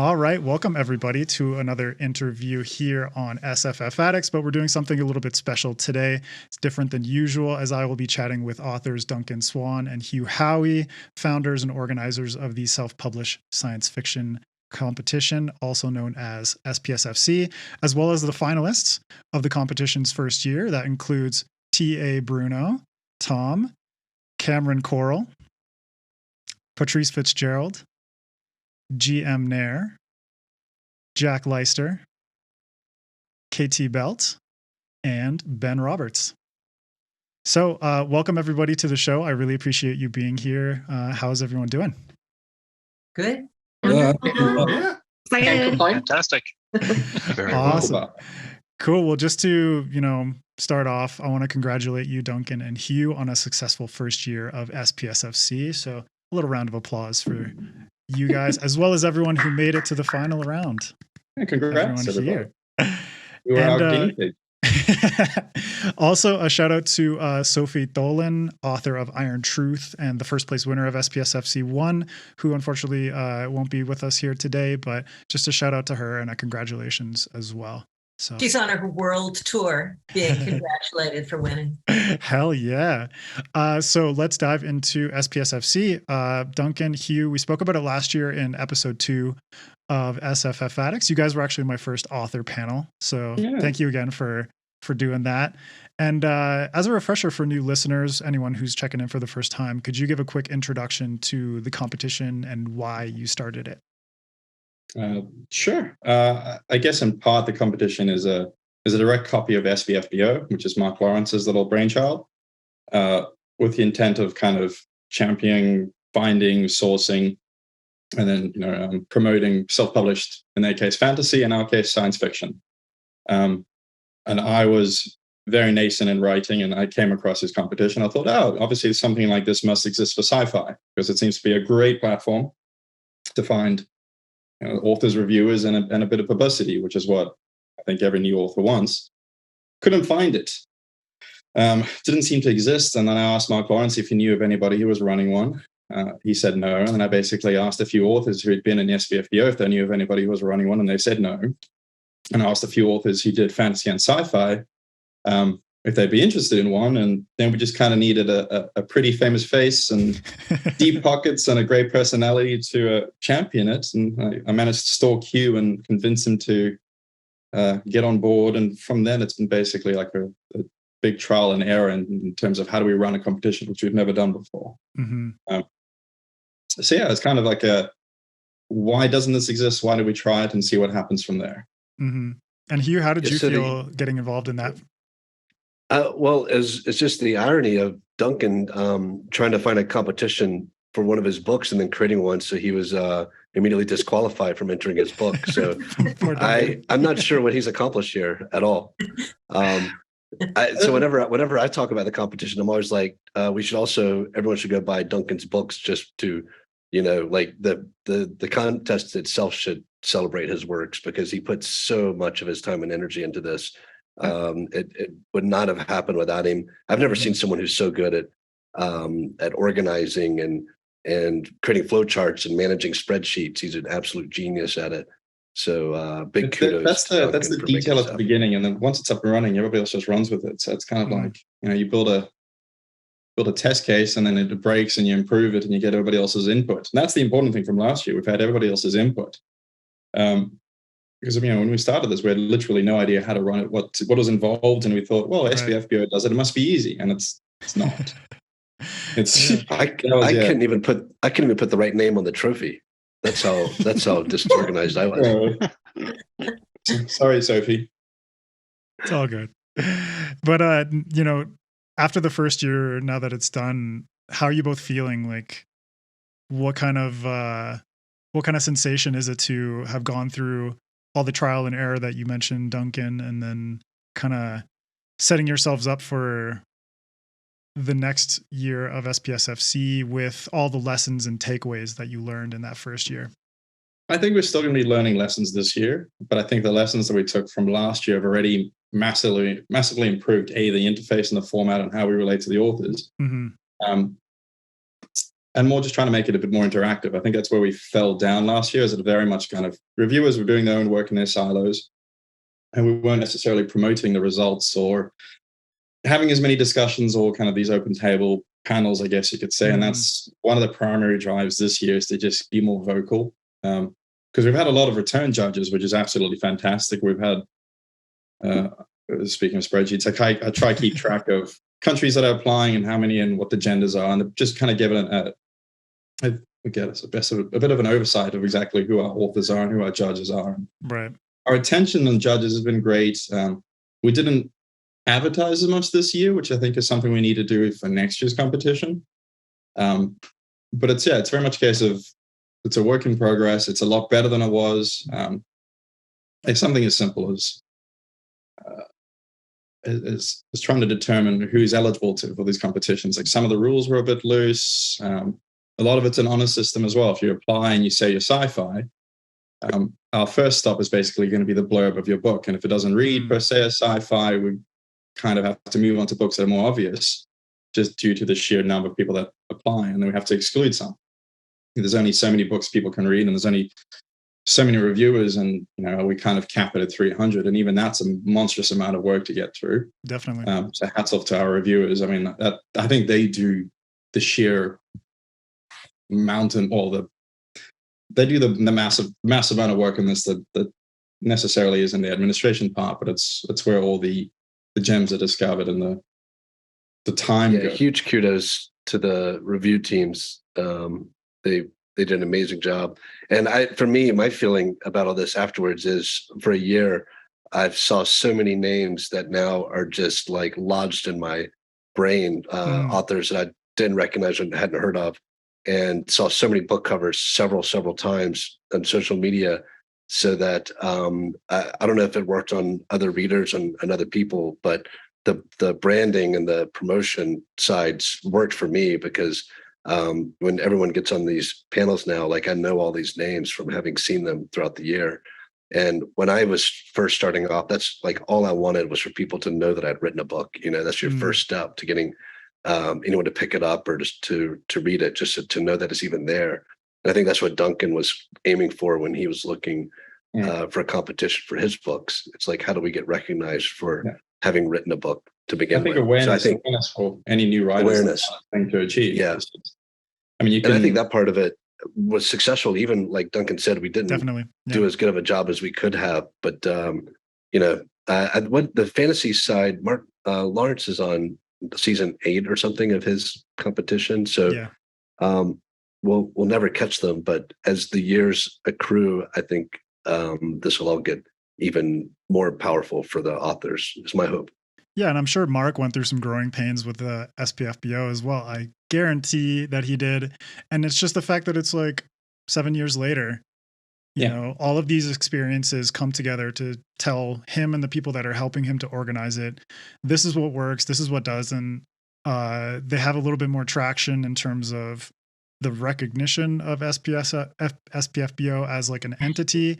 All right, welcome everybody to another interview here on FINALISTS, but we're doing something a little bit special today. It's different than usual, as I will be chatting with authors Duncan Swan and Hugh Howey, founders and organizers of the self-published science fiction competition, also known as SPSFC, as well as the finalists of the competition's first year. That includes T.A. Bruno, Tom, Cameron Coral, Patrice Fitzgerald, G.M. Nair, Jack Lyster, KT Belt, and Ben Roberts. So welcome everybody to the show. I really appreciate you being here. How's everyone doing? Good. Yeah. Can't complain. Fantastic. Very awesome. Cool. Well, just to, start off, I want to congratulate you, Duncan and Hugh, on a successful first year of SPSFC. So a little round of applause for you guys, as well as everyone who made it to the final round. Yeah, congrats, everybody. Here. You were our guinea pig. Also, a shout out to Sophie Dolan, author of Iron Truth and the first place winner of SPSFC 1, who unfortunately won't be with us here today, but just a shout out to her and a congratulations as well. So she's on her world tour being congratulated for winning. Hell yeah. So let's dive into SPSFC. Duncan, Hugh, we spoke about it last year in episode 2 of FINALISTS. You guys were actually my first author panel. So Thank you again for doing that. And as a refresher for new listeners, anyone who's checking in for the first time, could you give a quick introduction to the competition and why you started it? Sure. I guess in part the competition is a direct copy of SVFBO, which is Mark Lawrence's little brainchild, with the intent of kind of championing, finding, sourcing, and then promoting self-published, in their case fantasy, in our case science fiction. And I was very nascent in writing, and I came across this competition. I thought, obviously something like this must exist for sci-fi, because it seems to be a great platform to find authors, reviewers, and a bit of publicity, which is what I think every new author wants. Couldn't find it. Didn't seem to exist. And then I asked Mark Lawrence if he knew of anybody who was running one. He said no. And then I basically asked a few authors who had been in the SVFBO if they knew of anybody who was running one, and they said no. And I asked a few authors who did fantasy and sci-fi if they'd be interested in one. And then we just kind of needed a pretty famous face and deep pockets and a great personality to champion it. And I managed to stalk Hugh and convince him to get on board. And from then, it's been basically like a big trial and error in terms of how do we run a competition, which we've never done before. Mm-hmm. So it's kind of like why doesn't this exist? Why do we try it and see what happens from there? Mm-hmm. And Hugh, how did you feel getting involved in that? Well, it's just the irony of Duncan trying to find a competition for one of his books and then creating one, so he was immediately disqualified from entering his book. So I'm not sure what he's accomplished here at all. So whenever I talk about the competition, I'm always like, everyone should go buy Duncan's books just to, like the contest itself should celebrate his works, because he puts so much of his time and energy into this. It would not have happened without him. I've never seen someone who's so good at organizing and creating flowcharts and managing spreadsheets. He's an absolute genius at it. So big kudos. That's the detail at the beginning, and then once it's up and running, everybody else just runs with it. So it's kind of like you build a test case, and then it breaks, and you improve it, and you get everybody else's input. And that's the important thing from last year. We've had everybody else's input. Because when we started this, we had literally no idea how to run it, what was involved, and we thought, well, SVFBO does it; it must be easy, and it's not. I couldn't even put the right name on the trophy. That's how disorganized I was. Sorry, Sophie. It's all good. But after the first year, now that it's done, how are you both feeling? Like, what kind of sensation is it to have gone through all the trial and error that you mentioned, Duncan, and then kind of setting yourselves up for the next year of SPSFC with all the lessons and takeaways that you learned in that first year? I think we're still going to be learning lessons this year, but I think the lessons that we took from last year have already massively improved the interface and the format and how we relate to the authors. Mm-hmm. and more just trying to make it a bit more interactive. I think that's where we fell down last year, is that very much kind of reviewers were doing their own work in their silos, and we weren't necessarily promoting the results or having as many discussions or kind of these open table panels, I guess you could say. And that's one of the primary drives this year, is to just be more vocal. Because we've had a lot of return judges, which is absolutely fantastic. We've had, speaking of spreadsheets, I try to keep track of countries that are applying and how many and what the genders are, and just kind of give it a bit of an oversight of exactly who our authors are and who our judges are. Right. Our attention on judges has been great. We didn't advertise as much this year, which I think is something we need to do for next year's competition. But it's very much a case of, it's a work in progress. It's a lot better than it was. It's something as simple as trying to determine who's eligible for these competitions. Like, some of the rules were a bit loose. A lot of it's an honor system as well. If you apply and you say you're sci-fi, our first stop is basically going to be the blurb of your book. And if it doesn't read per se as sci-fi, we kind of have to move on to books that are more obvious, just due to the sheer number of people that apply. And then we have to exclude some. There's only so many books people can read, and there's only so many reviewers, and we kind of cap it at 300, and even that's a monstrous amount of work to get through. Definitely. So hats off to our reviewers. I mean, I think they do the sheer mountain, they do the massive amount of work in this that necessarily isn't the administration part, but it's where all the gems are discovered and the time. Yeah, huge kudos to the review teams. They did an amazing job. And for me, my feeling about all this afterwards is, for a year, I've saw so many names that now are just like lodged in my brain, authors that I didn't recognize and hadn't heard of, and saw so many book covers several times on social media. So that I don't know if it worked on other readers and other people, but the branding and the promotion sides worked for me, because when everyone gets on these panels now, like, I know all these names from having seen them throughout the year. And when I was first starting off, that's like all I wanted was for people to know that I'd written a book. That's your first step to getting anyone to pick it up or just to read it, just to know that it's even there. And I think that's what Duncan was aiming for when he was looking for a competition for his books. It's like, how do we get recognized for having written a book to begin with? Awareness for any new writer thing to achieve. Yeah. I mean, I think that part of it was successful. Even like Duncan said, we didn't do as good of a job as we could have. But what the fantasy side, Mark Lawrence is on season 8 or something of his competition. So we'll never catch them. But as the years accrue, I think this will all get even more powerful for the authors, is my hope. Yeah, and I'm sure Mark went through some growing pains with the SPFBO as well. I guarantee that he did. And it's just the fact that it's like 7 years later, you know, all of these experiences come together to tell him and the people that are helping him to organize it, this is what works, this is what doesn't. They have a little bit more traction in terms of the recognition of SPFBO as like an entity.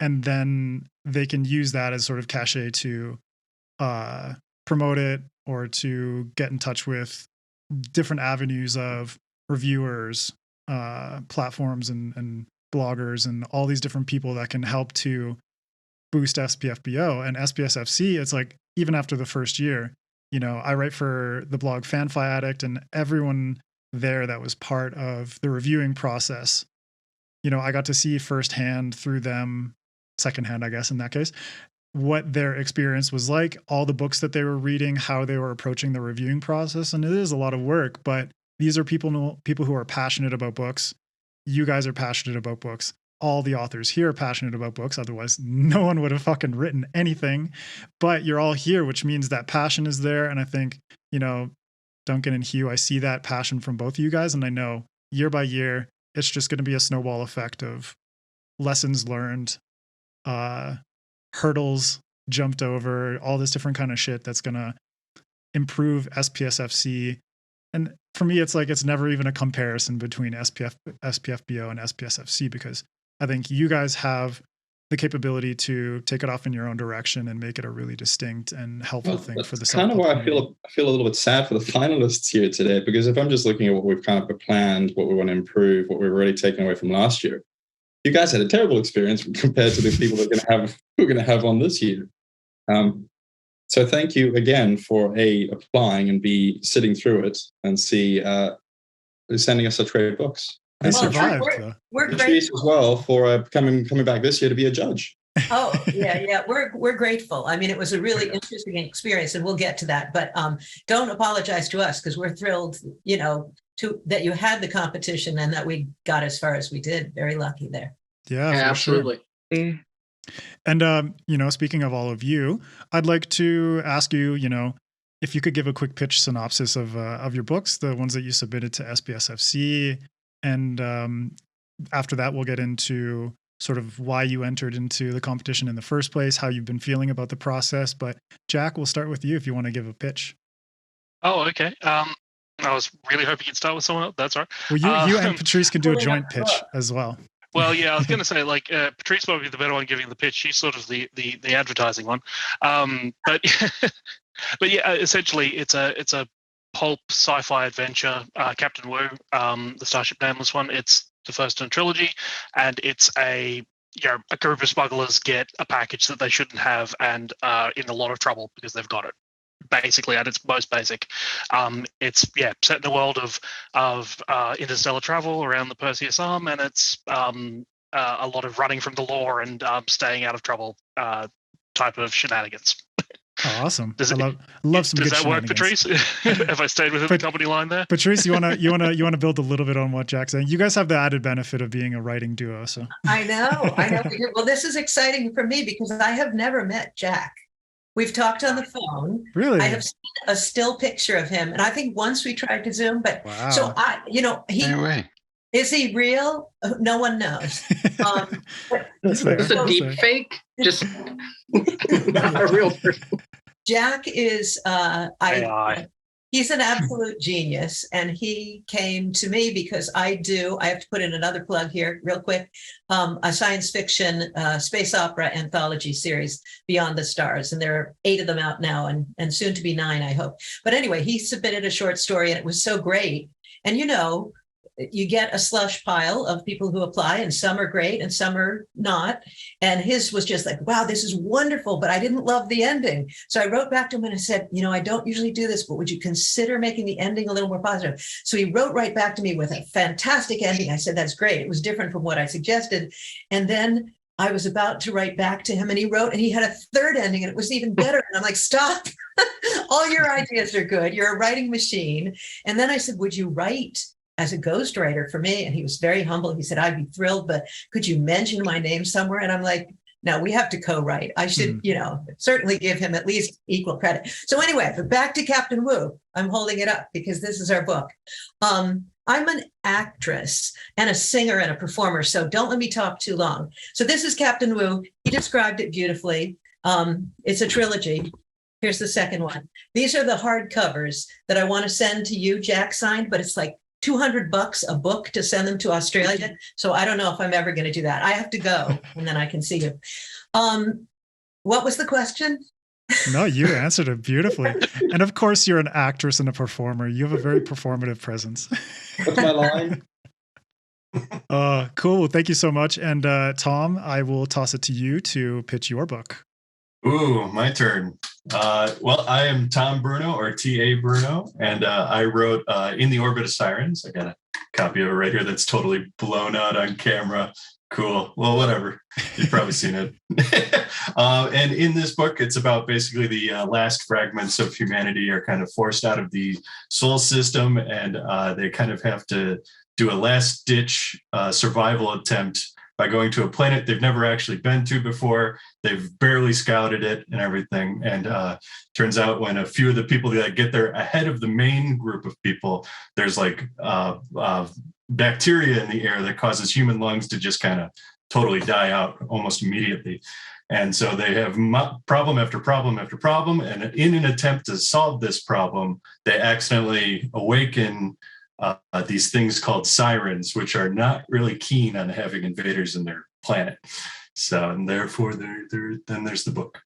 And then they can use that as sort of cachet to promote it, or to get in touch with different avenues of reviewers, platforms and bloggers, and all these different people that can help to boost SPFBO. And SPSFC, it's like, even after the first year, I write for the blog FanFiAddict, and everyone there that was part of the reviewing process, I got to see firsthand through them, secondhand, I guess, in that case, what their experience was like, all the books that they were reading, how they were approaching the reviewing process. And it is a lot of work, but these are people who are passionate about books. You guys are passionate about books. All the authors here are passionate about books. Otherwise, no one would have fucking written anything. But you're all here, which means that passion is there. And I think, Duncan and Hugh, I see that passion from both of you guys. And I know year by year, it's just going to be a snowball effect of lessons learned, hurdles jumped over, all this different kind of shit that's going to improve SPSFC. And for me, it's like, it's never even a comparison between SPFBO and SPSFC, because I think you guys have the capability to take it off in your own direction and make it a really distinct and helpful thing for the kind of why community. I feel a little bit sad for the finalists here today, because if I'm just looking at what we've kind of planned, what we want to improve, what we've already taken away from last year, you guys had a terrible experience compared to the people that we're going to have on this year. So thank you again for A, applying, and B, sitting through it, and C, sending us such great books. They And survived. We're Patrice grateful. as well for coming back this year to be a judge. Oh, yeah. We're grateful. I mean, it was a really interesting experience, and we'll get to that. But don't apologize to us, because we're thrilled, that you had the competition and that we got as far as we did. Very lucky there. Yeah, absolutely. Sure. And speaking of all of you, I'd like to ask you, if you could give a quick pitch synopsis of your books, the ones that you submitted to SPSFC, and after that, we'll get into sort of why you entered into the competition in the first place, how you've been feeling about the process. But Jack, we'll start with you if you want to give a pitch. Oh, okay. I was really hoping you'd start with someone else. That's all right. Well, you and Patrice can do a joint pitch as well. Well, yeah, I was going to say, Patrice might be the better one giving the pitch. She's sort of the advertising one. But yeah, essentially, it's a pulp sci-fi adventure, Captain Wu, the Starship Nameless one. It's the first in a trilogy, and it's a group of smugglers get a package that they shouldn't have and are in a lot of trouble because they've got it. Basically, at its most basic, it's set in a world of interstellar travel around the Perseus Arm, and it's a lot of running from the law and staying out of trouble type of shenanigans. Oh, awesome! Does I love some good Does that work, shenanigans. Patrice? Have I stayed within the company line there? Patrice, you wanna build a little bit on what Jack's saying? You guys have the added benefit of being a writing duo, so I know. Well, this is exciting for me because I have never met Jack. We've talked on the phone. Really? I have seen a still picture of him, and I think once we tried to Zoom, but wow. So No way. Is he real? No one knows. He's there. It's a deep fake, just not a real person. Jack is AI. he's an absolute genius, and he came to me because I have to put in another plug here real quick, a science fiction space opera anthology series, Beyond the Stars, and there are 8 of them out now, and soon to be 9, I hope. But anyway, he submitted a short story, and it was so great. And you get a slush pile of people who apply, and some are great and some are not. And his was just like, wow, this is wonderful, but I didn't love the ending. So I wrote back to him and I said, I don't usually do this, but would you consider making the ending a little more positive? So he wrote right back to me with a fantastic ending. I said, that's great. It was different from what I suggested. And then I was about to write back to him, and he wrote, and he had a third ending, and it was even better. And I'm like, stop. All your ideas are good. You're a writing machine. And then I said, would you write as a ghostwriter for me? And he was very humble. He said, I'd be thrilled, but could you mention my name somewhere? And I'm like, no, we have to co-write. I should, certainly give him at least equal credit. So anyway, but back to Captain Wu. I'm holding it up because this is our book. I'm an actress and a singer and a performer, so don't let me talk too long. So this is Captain Wu. He described it beautifully. It's a trilogy. Here's the second one. These are the hard covers that I want to send to you, Jack signed, but it's like $200 a book to send them to Australia. So I don't know if I'm ever going to do that. I have to go, and then I can see you. What was the question? No, you answered it beautifully. And of course, you're an actress and a performer. You have a very performative presence. What's my line? Cool. Well, thank you so much. And Tom, I will toss it to you to pitch your book. Ooh, my turn. Well, I am Tom Bruno, or T.A. Bruno, and I wrote In the Orbit of Sirens. I got a copy of it right here that's totally blown out on camera. Cool. Well, whatever. You've probably seen it. And in this book, it's about basically the last fragments of humanity are kind of forced out of the solar system, and they kind of have to do a last-ditch survival attempt by going to a planet they've never actually been to before. They've barely scouted it and everything. And turns out when a few of the people that get there ahead of the main group of people, there's like bacteria in the air that causes human lungs to just kind of totally die out almost immediately. And so they have problem after problem after problem. And in an attempt to solve this problem, they accidentally awaken these things called Sirens, which are not really keen on having invaders in their planet. So, and therefore, then there's the book.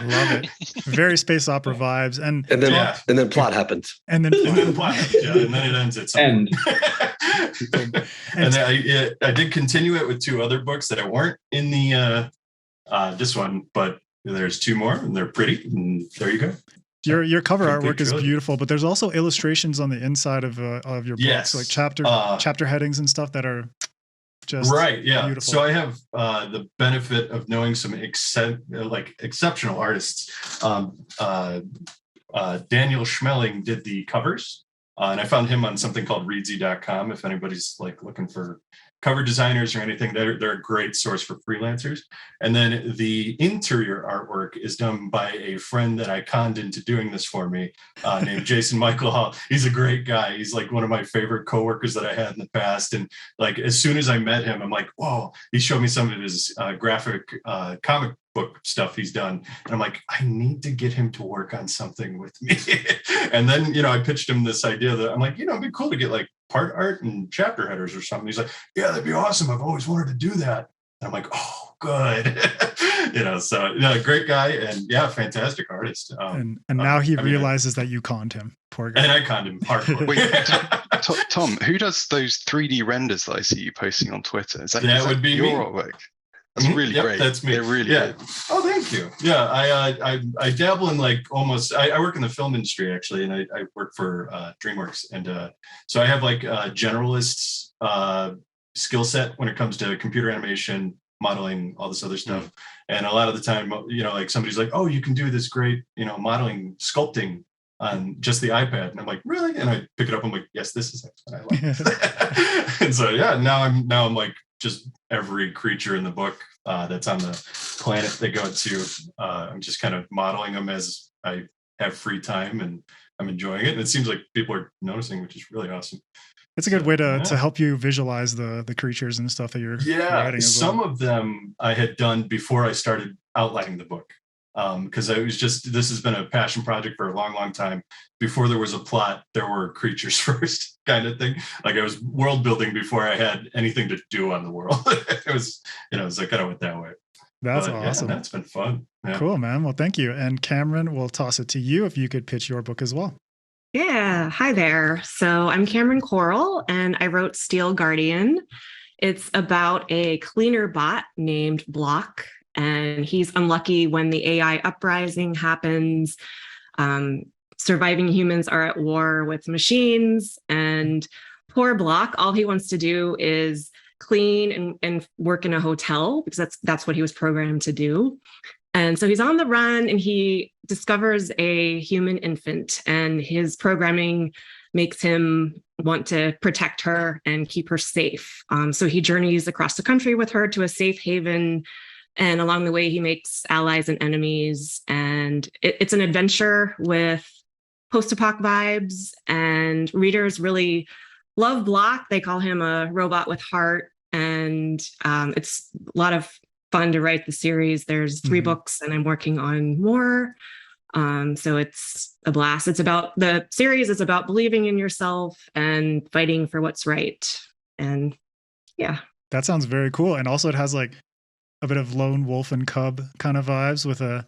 Love it. Very space opera vibes, and then plot happens, and then it ends at some point. And then I did continue it with 2 other books that weren't in the this one, but there's 2 more, and they're pretty. And there you go. Your cover artwork is beautiful, but there's also illustrations on the inside of your books, like chapter headings and stuff that are just beautiful. So I have the benefit of knowing some exceptional artists. Daniel Schmeling did the covers, and I found him on something called readsy.com. If anybody's like looking for cover designers or anything, they're a great source for freelancers. And then the interior artwork is done by a friend that I conned into doing this for me, named Jason Michael Hall. He's a great guy. He's like one of my favorite coworkers that I had in the past. And like, as soon as I met him, I'm like, whoa, he showed me some of his graphic comic book stuff he's done. And I'm like, I need to get him to work on something with me. And then, I pitched him this idea that I'm like, it'd be cool to get like part art and chapter headers or something. He's like, yeah, that'd be awesome. I've always wanted to do that. And I'm like, oh, good. Great guy, and fantastic artist. And now he realizes that you conned him. Poor guy. And I conned him hardcore. Wait, Tom, who does those 3D renders that I see you posting on Twitter? Is that would be your me. artwork? That's really great. That's me. They're really good. Oh, thank you. Yeah, I dabble in like almost. I work in the film industry actually, and I work for DreamWorks, and so I have like a generalist skill set when it comes to computer animation, modeling, all this other stuff. And a lot of the time, like somebody's like, "Oh, you can do this great, modeling, sculpting on just the iPad," and I'm like, "Really?" And I pick it up. I'm like, "Yes, this is what I like." And so now I'm like. Just every creature in the book that's on the planet they go to, I'm just kind of modeling them as I have free time, and I'm enjoying it. And it seems like people are noticing, which is really awesome. It's a good way to help you visualize the creatures and stuff that you're writing. Some of them I had done before I started outlining the book. Because this has been a passion project for a long, long time. Before there was a plot, there were creatures first, kind of thing. Like I was world building before I had anything to do on the world. It was, so I kind of went that way. That's awesome. That's been fun. Yeah. Cool, man. Well, thank you. And Cameron, we'll toss it to you if you could pitch your book as well. Yeah. Hi there. So I'm Cameron Coral, and I wrote Steel Guardian. It's about a cleaner bot named Block. And he's unlucky when the AI uprising happens. Surviving humans are at war with machines, and poor Block, all he wants to do is clean and work in a hotel, because that's what he was programmed to do. And so he's on the run, and he discovers a human infant, and his programming makes him want to protect her and keep her safe. So he journeys across the country with her to a safe haven. And along the way, he makes allies and enemies. And it's an adventure with post-apoc vibes. And readers really love Block. They call him a robot with heart. And it's a lot of fun to write the series. There's 3 books, and I'm working on more. So it's a blast. The series is about believing in yourself and fighting for what's right. And yeah. That sounds very cool. And also it has like a bit of lone wolf and cub kind of vibes, with a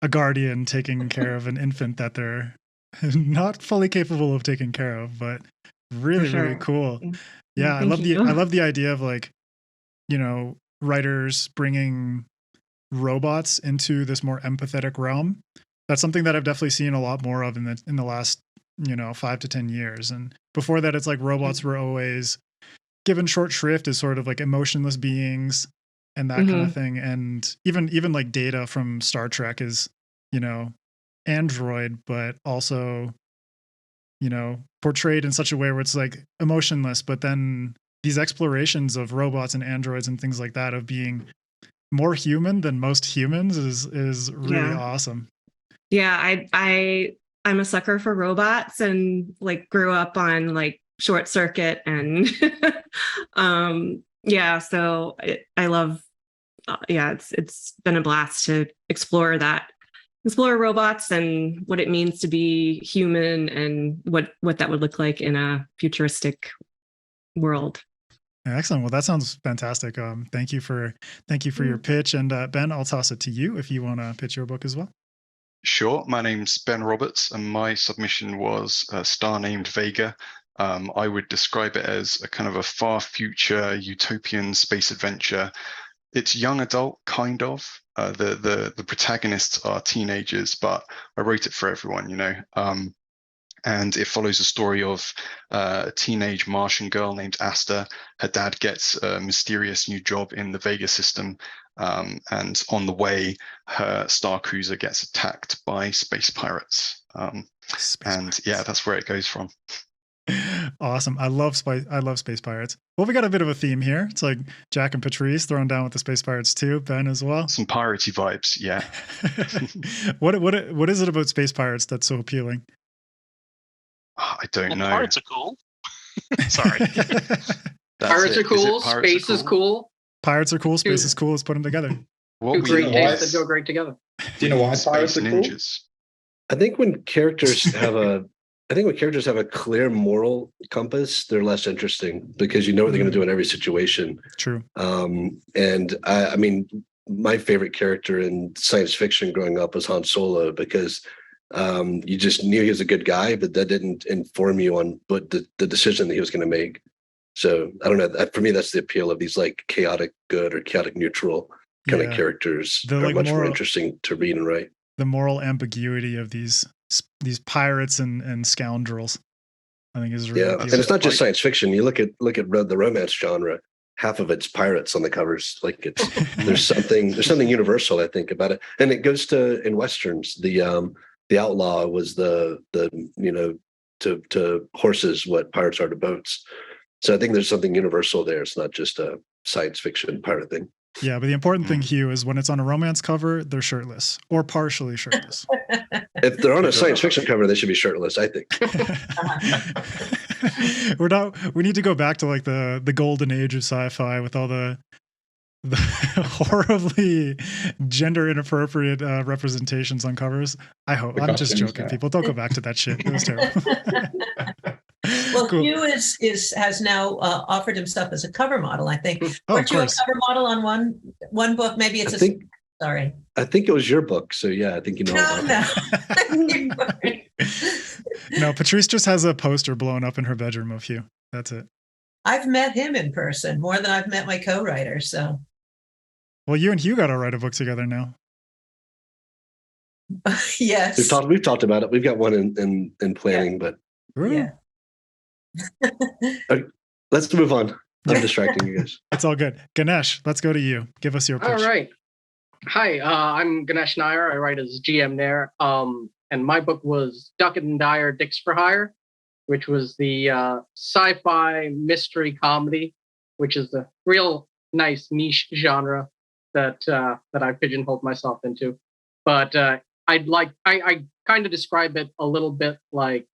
guardian taking care of an infant that they're not fully capable of taking care of, but really cool. Yeah. I love the idea of like, writers bringing robots into this more empathetic realm. That's something that I've definitely seen a lot more of in the last, 5 to 10 years. And before that, it's like robots were always given short shrift as sort of like emotionless beings and that kind of thing. And even like Data from Star Trek is, android, but also, portrayed in such a way where it's like emotionless. But then these explorations of robots and androids and things like that, of being more human than most humans, is really awesome. Yeah, I'm a sucker for robots, and like grew up on like Short Circuit, and so I love, it's been a blast to explore robots and what it means to be human, and what that would look like in a futuristic world. Excellent. Well, that sounds fantastic. Thank you for your pitch. And Ben, I'll toss it to you if you want to pitch your book as well. Sure. My name's Ben Roberts, and my submission was a star named Vega. I would describe it as a kind of a far future utopian space adventure. It's young adult, kind of. The protagonists are teenagers, but I wrote it for everyone, you know. And it follows the story of a teenage Martian girl named Asta. Her dad gets a mysterious new job in the Vega system. And on the way, her star cruiser gets attacked by space pirates. Yeah, that's where it goes from. Awesome. I love space pirates. Well, we got a bit of a theme here. It's like Jack and Patrice thrown down with the space pirates too. Ben as well. Some piratey vibes, yeah. What is it about space pirates that's so appealing? I don't know. Pirates are cool. Sorry. Pirates are cool. Space is cool. Pirates are cool. Space is cool. Let's put them together. Two great things that go great together. Do you know why pirates are cool? I think when characters have a clear moral compass, they're less interesting because you know what they're going to do in every situation. True. And I mean, my favorite character in science fiction growing up was Han Solo because you just knew he was a good guy, but that didn't inform you on what the decision that he was going to make. So I don't know. For me, that's the appeal of these like chaotic good or chaotic neutral kind of characters. They're like much more interesting to read and write. The moral ambiguity of these pirates and scoundrels, I think, is really and it's not just science fiction. You look at the romance genre. Half of it's pirates on the covers. Like there's something universal, I think, about it, and it goes to in westerns. The outlaw was the to horses what pirates are to boats. So I think there's something universal there. It's not just a science fiction pirate thing. Yeah, but the important thing, Hugh, is when it's on a romance cover, they're shirtless or partially shirtless. If they're on a science fiction cover, they should be shirtless, I think. We need to go back to like the golden age of sci-fi with all the horribly gender inappropriate representations on covers. I'm just joking, people. Don't go back to that shit. It was terrible. Well, cool. Hugh has now offered himself as a cover model, I think. Weren't you a cover model on one book? Maybe it's sorry. I think it was your book. So yeah, I think you know. No, Patrice just has a poster blown up in her bedroom of Hugh. That's it. I've met him in person more than I've met my co-writer. So. Well, you and Hugh got to write a book together now. Yes. We've talked about it. We've got one in planning, but yeah. Let's move on. I'm distracting you guys. It's all good. Ganesh, let's go to you. Give us your pitch. All right. Hi, I'm Ganesh Nair. I write as GM Nair. And my book was Duncan and Dyer, Dicks for Hire, which was the sci-fi mystery comedy, which is a real nice niche genre that I pigeonholed myself into. But I kind of describe it a little bit like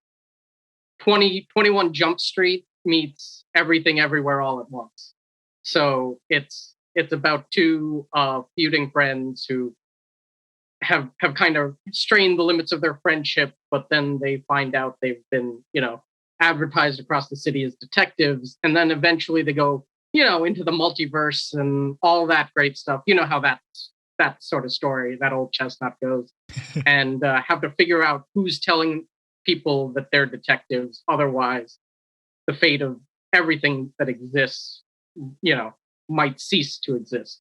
21 Jump Street meets Everything Everywhere All at Once. So it's about two feuding friends who have kind of strained the limits of their friendship, but then they find out they've been, advertised across the city as detectives, and then eventually they go, into the multiverse and all that great stuff. You know how that sort of story, that old chestnut goes, and have to figure out who's telling people that they're detectives. Otherwise, the fate of everything that exists, might cease to exist.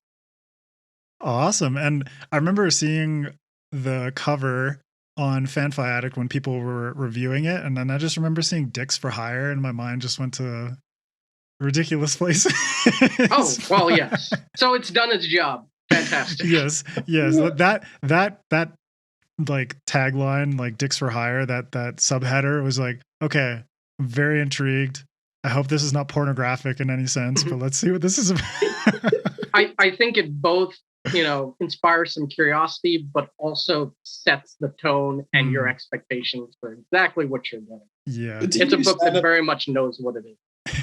Awesome. And I remember seeing the cover on FanFiAddict when people were reviewing it, and then I just remember seeing Dicks for Hire, and my mind just went to ridiculous places. Oh, well, yes. So it's done its job. Fantastic. Yes. That like tagline, like Dicks for Hire, that subheader was like, okay, I'm very intrigued. I hope this is not pornographic in any sense, but let's see what this is about. I think it both, inspires some curiosity, but also sets the tone and your expectations for exactly what you're getting. Yeah. It's a book that very much knows what it is.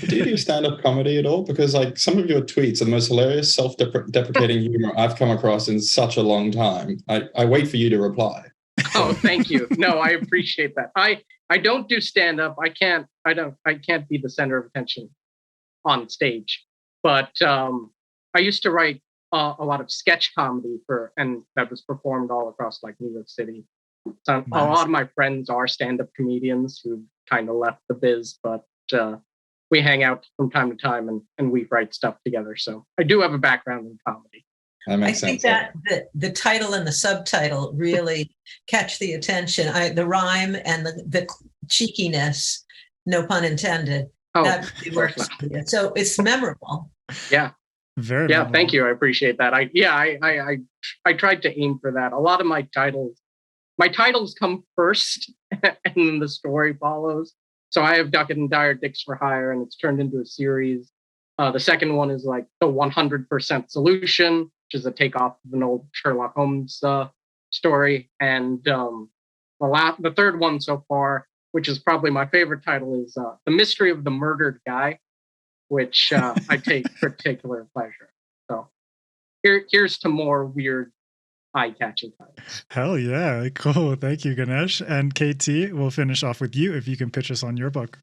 Do you do stand-up comedy at all? Because like some of your tweets are the most hilarious self-deprecating humor I've come across in such a long time. I wait for you to reply. Oh, thank you. No, I appreciate that. I don't do stand-up. I can't be the center of attention on stage. But I used to write a lot of sketch comedy and that was performed all across like New York City. So a lot of my friends are stand-up comedians who kind of left the biz, but we hang out from time to time and we write stuff together. So I do have a background in comedy. That makes sense. I think that the title and the subtitle really catch the attention. The rhyme and the cheekiness, no pun intended, that really works for you. So it's memorable. Yeah. Very yeah. memorable. Thank you. I appreciate that. I tried to aim for that. A lot of my titles come first and then the story follows. So I have Duncan and Dyer Dicks for Hire, and it's turned into a series. The second one is like the 100% Solution, which is a takeoff of an old Sherlock Holmes story. And the third one so far, which is probably my favorite title, is The Mystery of the Murdered Guy, which I take particular pleasure. So here's to more weird, eye-catching titles. Hell yeah. Cool. Thank you, Ganesh. And KT, we'll finish off with you if you can pitch us on your book.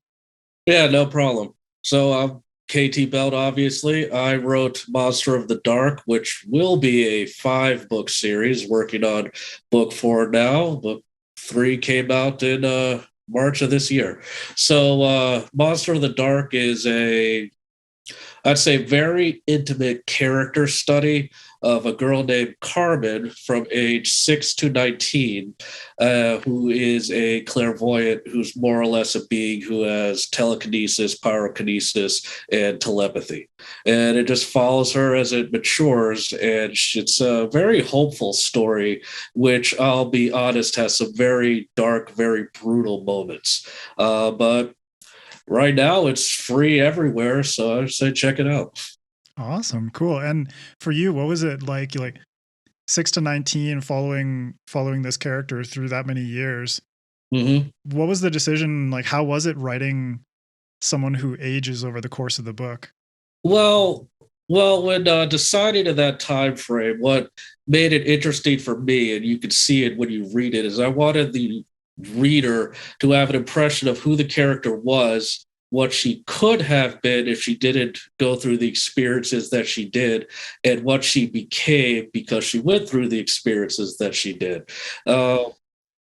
Yeah, no problem. So KT Belt, obviously. I wrote Monstre of the Dark, which will be a 5-book series, working on book 4 now. Book 3 came out in March of this year. So Monstre of the Dark is I'd say, very intimate character study of a girl named Carmen from age 6 to 19, who is a clairvoyant, who's more or less a being who has telekinesis, pyrokinesis, and telepathy. And it just follows her as it matures. And it's a very hopeful story, which I'll be honest, has some very dark, very brutal moments. But right now, it's free everywhere, so I'd say check it out. Awesome, cool. And for you, what was it like 6 to 19, following this character through that many years? Mm-hmm. What was the decision? Like, how was it writing someone who ages over the course of the book? Well, when deciding in that time frame, what made it interesting for me, and you can see it when you read it, is I wanted the reader to have an impression of who the character was, what she could have been if she didn't go through the experiences that she did, and what she became because she went through the experiences that she did.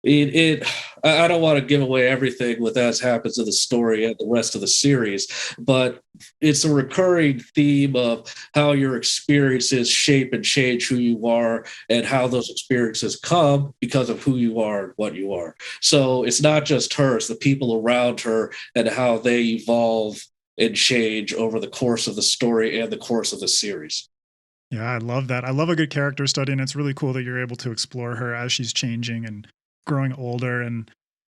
I don't want to give away everything with as happens in the story and the rest of the series, but it's a recurring theme of how your experiences shape and change who you are, and how those experiences come because of who you are and what you are. So it's not just her, it's the people around her and how they evolve and change over the course of the story and the course of the series. Yeah, I love that. I love a good character study, and it's really cool that you're able to explore her as she's changing and growing older and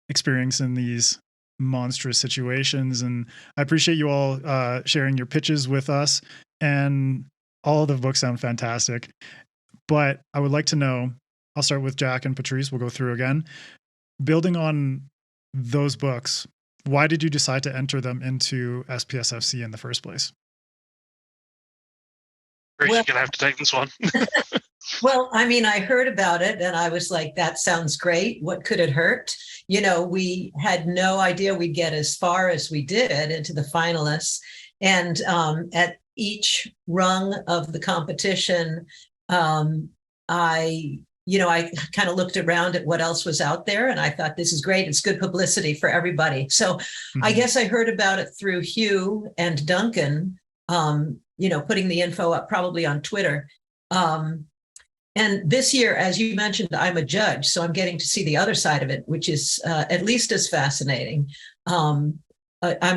experiencing these monstrous situations. And I appreciate you all sharing your pitches with us, and all of the books sound fantastic. But I would like to know, I'll start with Jack and Patrice, we'll go through again. Building on those books, why did you decide to enter them into SPSFC in the first place? Grace, you're going to have to take this one. Well, I mean, I heard about it and I was like, that sounds great. What could it hurt? We had no idea we'd get as far as we did into the finalists. And at each rung of the competition, I kind of looked around at what else was out there, and I thought, this is great. It's good publicity for everybody. So I guess I heard about it through Hugh and Duncan, putting the info up probably on Twitter. And this year, as you mentioned, I'm a judge, so I'm getting to see the other side of it, which is at least as fascinating. I'm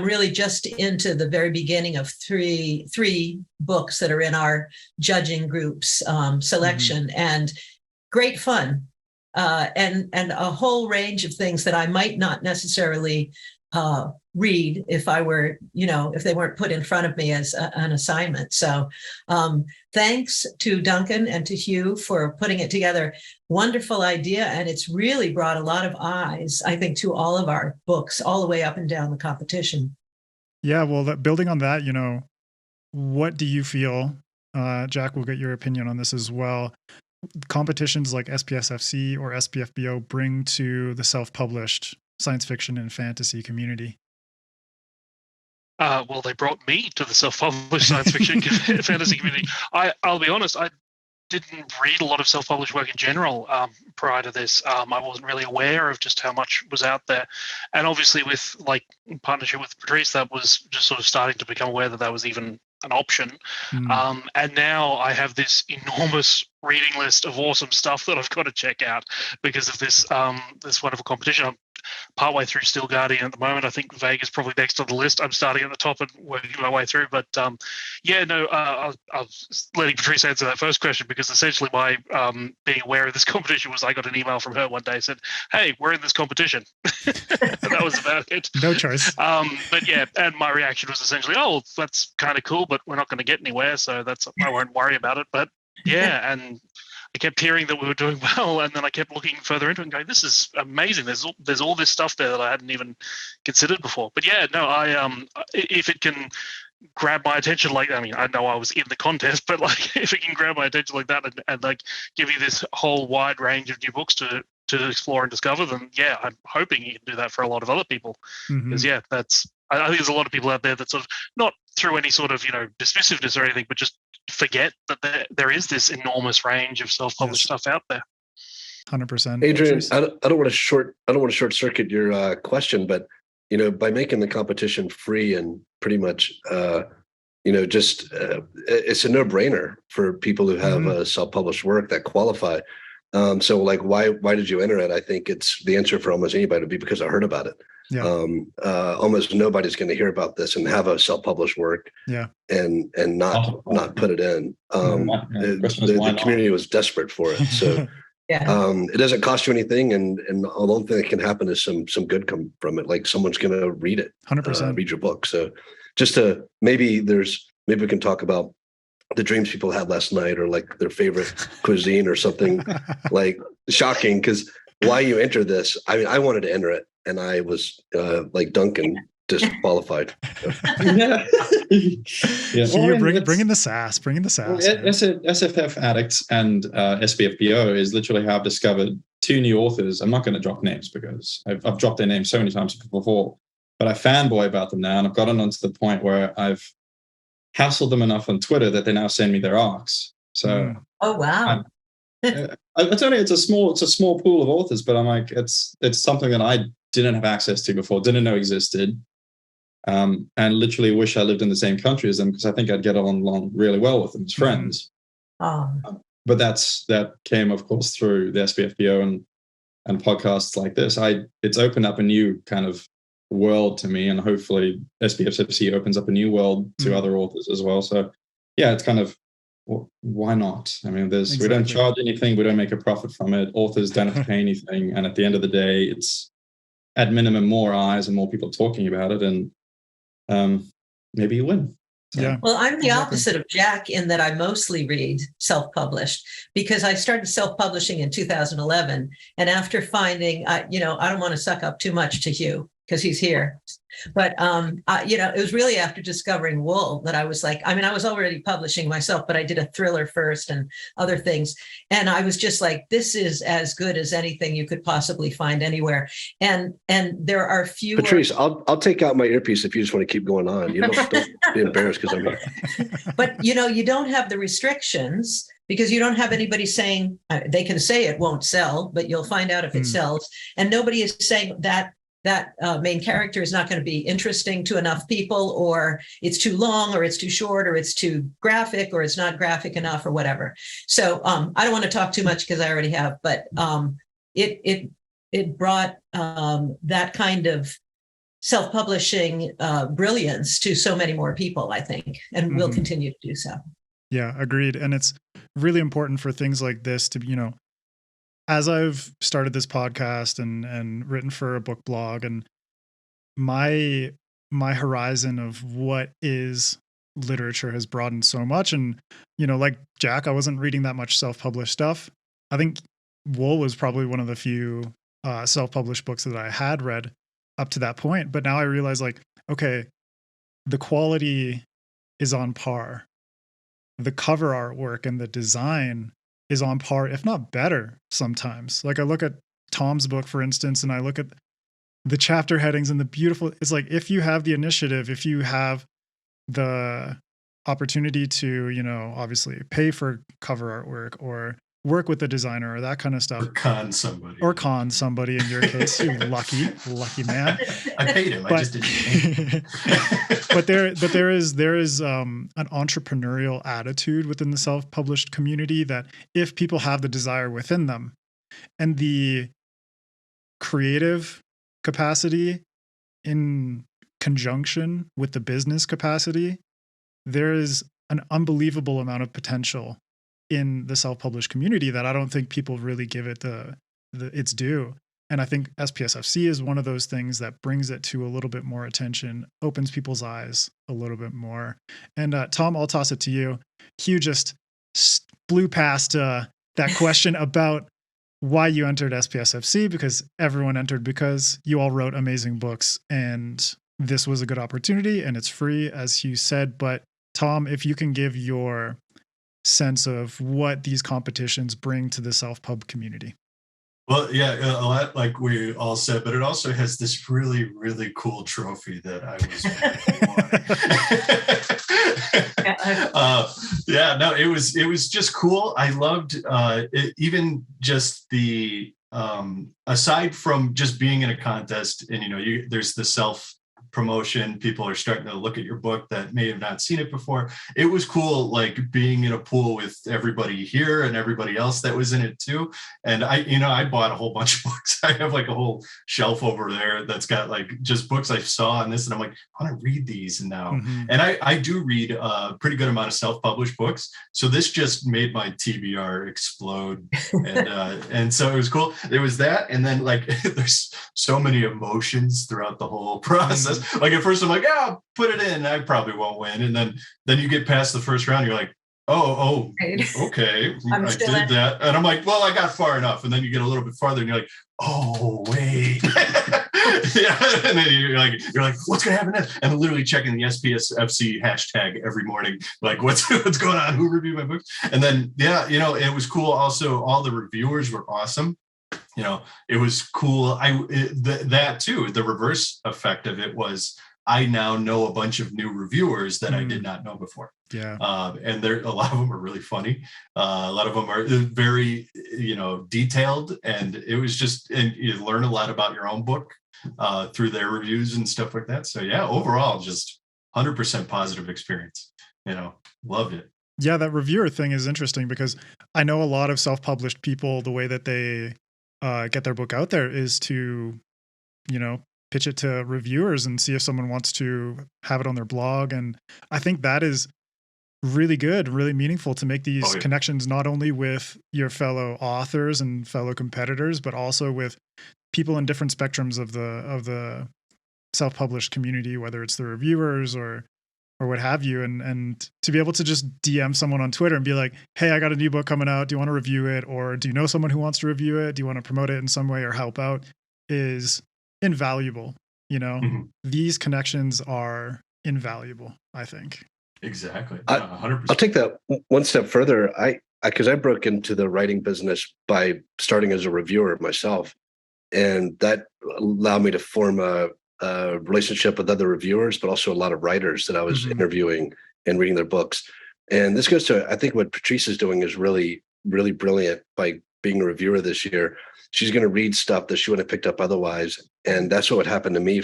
really just into the very beginning of three books that are in our judging group's selection, and great fun, and a whole range of things that I might not necessarily read if I were, if they weren't put in front of me as an assignment. So thanks to Duncan and to Hugh for putting it together. Wonderful idea. And it's really brought a lot of eyes, I think, to all of our books, all the way up and down the competition. Yeah, well, building on that, what do you feel, Jack, we'll get your opinion on this as well, competitions like SPSFC or SPFBO bring to the self-published science fiction and fantasy community? Well, they brought me to the self-published science fiction fantasy community. I'll be honest, I didn't read a lot of self-published work in general prior to this. I wasn't really aware of just how much was out there, and obviously with like in partnership with Patrice, that was just sort of starting to become aware that that was even an option. And now I have this enormous reading list of awesome stuff that I've got to check out because of this this wonderful competition. I'm partway through Steel Guardian at the moment. I think Vega's probably next on the list. I'm starting at the top and working my way through. But I was letting Patrice answer that first question because essentially my being aware of this competition was I got an email from her one day said, "Hey, we're in this competition." That was about it. No choice. But yeah, and my reaction was essentially, "Oh, that's kind of cool, but we're not going to get anywhere, so I won't worry about it." But yeah, and I kept hearing that we were doing well, and then I kept looking further into it and going, "This is amazing. There's all this stuff there that I hadn't even considered before." But yeah, no, if it can grab my attention, like I mean, I know I was in the contest, but like if it can grab my attention like that and like give you this whole wide range of new books to explore and discover, then yeah, I'm hoping you can do that for a lot of other people. Because yeah, I think there's a lot of people out there that sort of not through any sort of dismissiveness or anything, but just forget that there is this enormous range of self-published stuff out there. 100%. Adrian, I don't want to short circuit your question, but by making the competition free and pretty much it's a no-brainer for people who have self-published work that qualify. So like why did you enter it? I think it's the answer for almost anybody would be because I heard about it. Yeah. Almost nobody's going to hear about this and have a self-published work. Yeah. And not put it in. The community was desperate for it. So it doesn't cost you anything, and the only thing that can happen is some good come from it. Like someone's going to read it, 100%, read your book. So just to maybe we can talk about the dreams people had last night, or like their favorite cuisine, or something like shocking. Because why you enter this? I mean, I wanted to enter it, and I was like Duncan, disqualified. Yeah. You're bringing the sass. Bringing the sass. SFFaddicts and SBFBO is literally how I've discovered two new authors. I'm not going to drop names because I've dropped their names so many times before, but I fanboy about them now, and I've gotten onto the point where I've hassled them enough on Twitter that they now send me their arcs. So, oh wow, it's a small pool of authors, but I'm like, it's something that I didn't have access to before, didn't know existed, and literally wish I lived in the same country as them because I think I'd get along really well with them as friends. But that came, of course, through the SBFBO and podcasts like this. It's opened up a new kind of world to me, and hopefully SPSFC opens up a new world to other authors as well. So yeah, it's kind of, why not? I mean, we don't charge anything, we don't make a profit from it, authors don't have to pay anything, and at the end of the day, it's at minimum more eyes and more people talking about it, and maybe you win. So. Yeah. Well, I'm the opposite of Jack in that I mostly read self-published because I started self-publishing in 2011, and after finding, I don't want to suck up too much to Hugh because he's here. But, it was really after discovering Wool that I was like, I mean, I was already publishing myself, but I did a thriller first and other things. And I was just like, this is as good as anything you could possibly find anywhere. And there are few. Patrice, I'll take out my earpiece if you just want to keep going on. You don't be embarrassed because I'm here. But, you don't have the restrictions because you don't have anybody saying, they can say it won't sell, but you'll find out if it sells. And nobody is saying that main character is not going to be interesting to enough people, or it's too long, or it's too short, or it's too graphic, or it's not graphic enough, or whatever. So I don't want to talk too much because I already have, but it brought that kind of self-publishing brilliance to so many more people, I think, and will continue to do so. Yeah, agreed. And it's really important for things like this to, as I've started this podcast and written for a book blog, and my horizon of what is literature has broadened so much. And, like Jack, I wasn't reading that much self-published stuff. I think Wool was probably one of the few self-published books that I had read up to that point. But now I realize, like, okay, the quality is on par. The cover artwork and the design is on par, if not better sometimes. Like I look at Tom's book, for instance, and I look at the chapter headings and the beautiful, it's like, if you have the initiative, if you have the opportunity to, you know, obviously pay for cover artwork or work with the designer or that kind of stuff. Or con somebody in your case, you lucky man. I paid him. I just didn't pay him. but there is an entrepreneurial attitude within the self-published community that if people have the desire within them and the creative capacity in conjunction with the business capacity, there is an unbelievable amount of potential in the self-published community that I don't think people really give it the its due. And I think SPSFC is one of those things that brings it to a little bit more attention, opens people's eyes a little bit more. And Tom, I'll toss it to you. Hugh just blew past that question about why you entered SPSFC, because everyone entered because you all wrote amazing books and this was a good opportunity and it's free, as Hugh said. But Tom, if you can give your sense of what these competitions bring to the self-pub community. Well, yeah, a lot like we all said, but it also has this really, really cool trophy that I was wanting. It was just cool. I loved it, even just the aside from just being in a contest, and you know, there's the self promotion, people are starting to look at your book that may have not seen it before. It was cool, like being in a pool with everybody here and everybody else that was in it too. And I bought a whole bunch of books. I have like a whole shelf over there that's got like just books I saw on this, and I'm like, I want to read these now. And I do read a pretty good amount of self-published books, so this just made my TBR explode. And so it was cool. There was that, and then like there's so many emotions throughout the whole process. Like at first I'm like, yeah, I'll put it in, I probably won't win. And then you get past the first round, you're like, oh, okay, I did that. And I'm like, well, I got far enough. And then you get a little bit farther and you're like, oh, wait. Yeah. And then you're like, what's going to happen next? And I'm literally checking the SPSFC hashtag every morning. Like, what's going on? Who reviewed my books? And then, yeah, you know, it was cool. Also, all the reviewers were awesome. You know, it was cool. That too, the reverse effect of it was I now know a bunch of new reviewers that I did not know before. Yeah. And a lot of them are really funny. A lot of them are very, you know, detailed, and it was just, and you learn a lot about your own book through their reviews and stuff like that. So yeah, overall, just 100% positive experience. You know, loved it. Yeah, that reviewer thing is interesting because I know a lot of self-published people, the way that they get their book out there is to, you know, pitch it to reviewers and see if someone wants to have it on their blog. And I think that is really good, really meaningful to make these connections, not only with your fellow authors and fellow competitors, but also with people in different spectrums of the self-published community, whether it's the reviewers or what have you. And to be able to just DM someone on Twitter and be like, hey, I got a new book coming out. Do you want to review it? Or do you know someone who wants to review it? Do you want to promote it in some way or help out? Is invaluable. You know, these connections are invaluable, I think. Exactly. 100%. I'll take that one step further. Because I broke into the writing business by starting as a reviewer myself. And that allowed me to form a relationship with other reviewers, but also a lot of writers that I was interviewing and reading their books. And this goes to, I think what Patrice is doing is really, really brilliant by being a reviewer this year. She's going to read stuff that she wouldn't have picked up otherwise. And that's what happened to me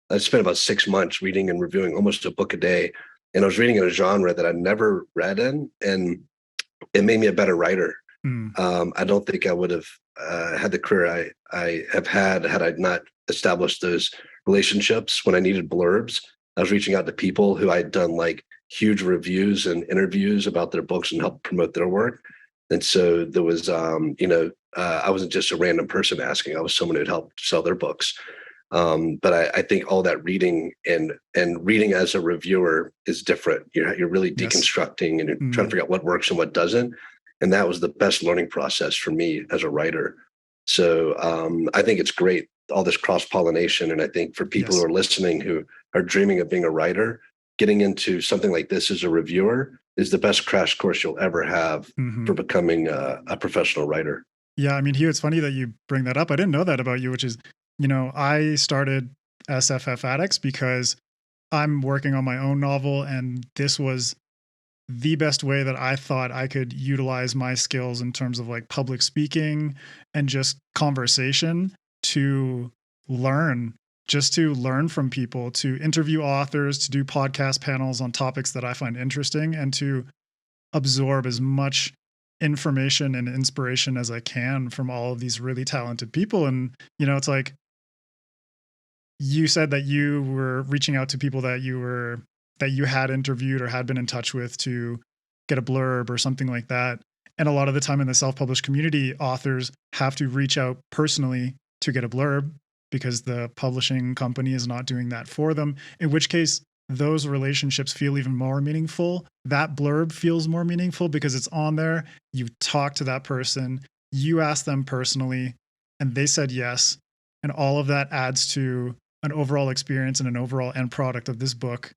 I spent about 6 months reading and reviewing almost a book a day. And I was reading in a genre that I'd never read in, and it made me a better writer. I don't think I would have had the career I have had I not established those relationships. When I needed blurbs, I was reaching out to people who I'd done like huge reviews and interviews about their books and helped promote their work. And so there was, I wasn't just a random person asking. I was someone who'd helped sell their books. But I think all that reading and reading as a reviewer is different. You're really deconstructing and you're trying to figure out what works and what doesn't. And that was the best learning process for me as a writer. So I think it's great, all this cross-pollination. And I think for people who are listening, who are dreaming of being a writer, getting into something like this as a reviewer is the best crash course you'll ever have for becoming a professional writer. Yeah, I mean, Hugh, it's funny that you bring that up. I didn't know that about you, which is I started SFF Addicts because I'm working on my own novel, and this was the best way that I thought I could utilize my skills in terms of like public speaking and just conversation to learn, just to learn from people, to interview authors, to do podcast panels on topics that I find interesting, and to absorb as much information and inspiration as I can from all of these really talented people. And, it's like, you said that you were reaching out to people that you had interviewed or had been in touch with to get a blurb or something like that. And a lot of the time in the self-published community, authors have to reach out personally to get a blurb because the publishing company is not doing that for them, in which case those relationships feel even more meaningful. That blurb feels more meaningful because it's on there. You talk to that person, you ask them personally, and they said yes. And all of that adds to an overall experience and an overall end product of this book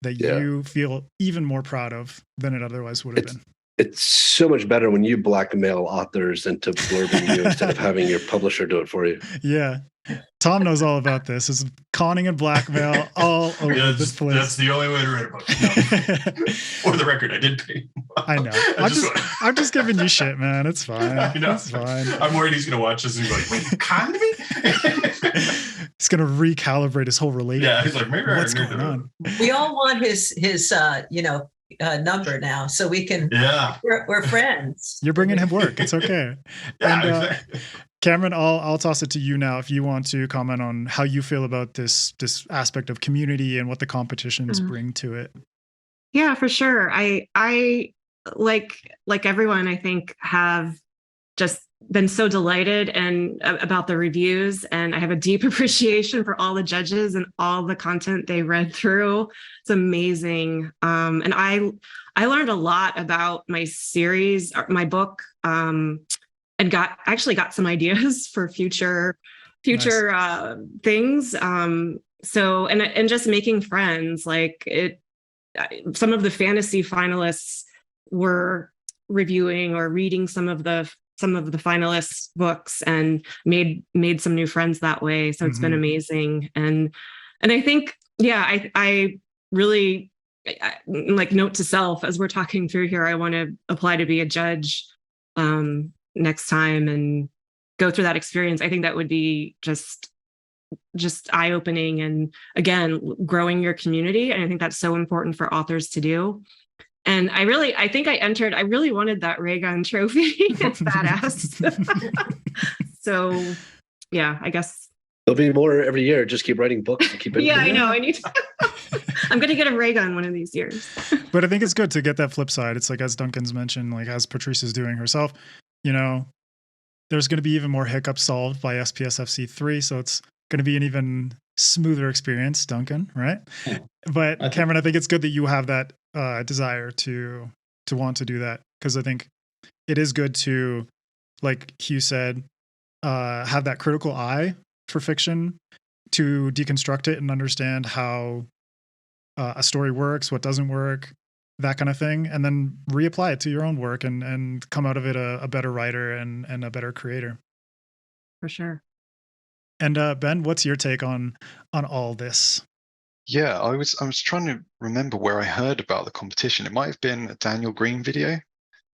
that you feel even more proud of than it otherwise would have been. It's so much better when you blackmail authors into blurbing you instead of having your publisher do it for you. Yeah. Tom knows all about this. It's conning and blackmail all over this place. That's the only way to write a book. No. For the record, I did pay. I know. I'm just giving you shit, man. It's fine. I know. It's fine. I'm worried he's going to watch this and be like, wait, you conned me? He's going to recalibrate his whole relationship. Yeah, he's like, maybe what's going on? We all want his number now, so we can. Yeah, we're friends. You're bringing him work. It's okay. Yeah, and, exactly. Cameron, I'll toss it to you now if you want to comment on how you feel about this aspect of community and what the competitions bring to it. Yeah, for sure. I like everyone, I think, have just been so delighted and about the reviews, and I have a deep appreciation for all the judges and all the content they read through. It's amazing. And I learned a lot about my series, my book, and got some ideas for future nice. Things. So and just making friends, like some of the fantasy finalists were reviewing or reading some of the finalists' books and made some new friends that way. So it's been amazing. And I think, I really, like, note to self, as we're talking through here, I want to apply to be a judge next time and go through that experience. I think that would be just eye-opening, and again, growing your community. And I think that's so important for authors to do. And I really wanted that ray gun trophy. It's badass. So yeah, I guess there'll be more every year. Just keep writing books and keep it. Yeah, I know. I need to. I'm going to get a ray gun one of these years. But I think it's good to get that flip side. It's like, as Duncan's mentioned, like as Patrice is doing herself, there's going to be even more hiccups solved by SPSFC 3. So it's going to be an even smoother experience, Duncan, right? Yeah. But Cameron, I think it's good that you have that desire to want to do that, because I think it is good to, like Hugh said, have that critical eye for fiction, to deconstruct it and understand how a story works, what doesn't work, that kind of thing, and then reapply it to your own work and come out of it a better writer and a better creator. For sure. And Ben, what's your take on all this? Yeah, I was trying to remember where I heard about the competition. It might have been a Daniel Green video,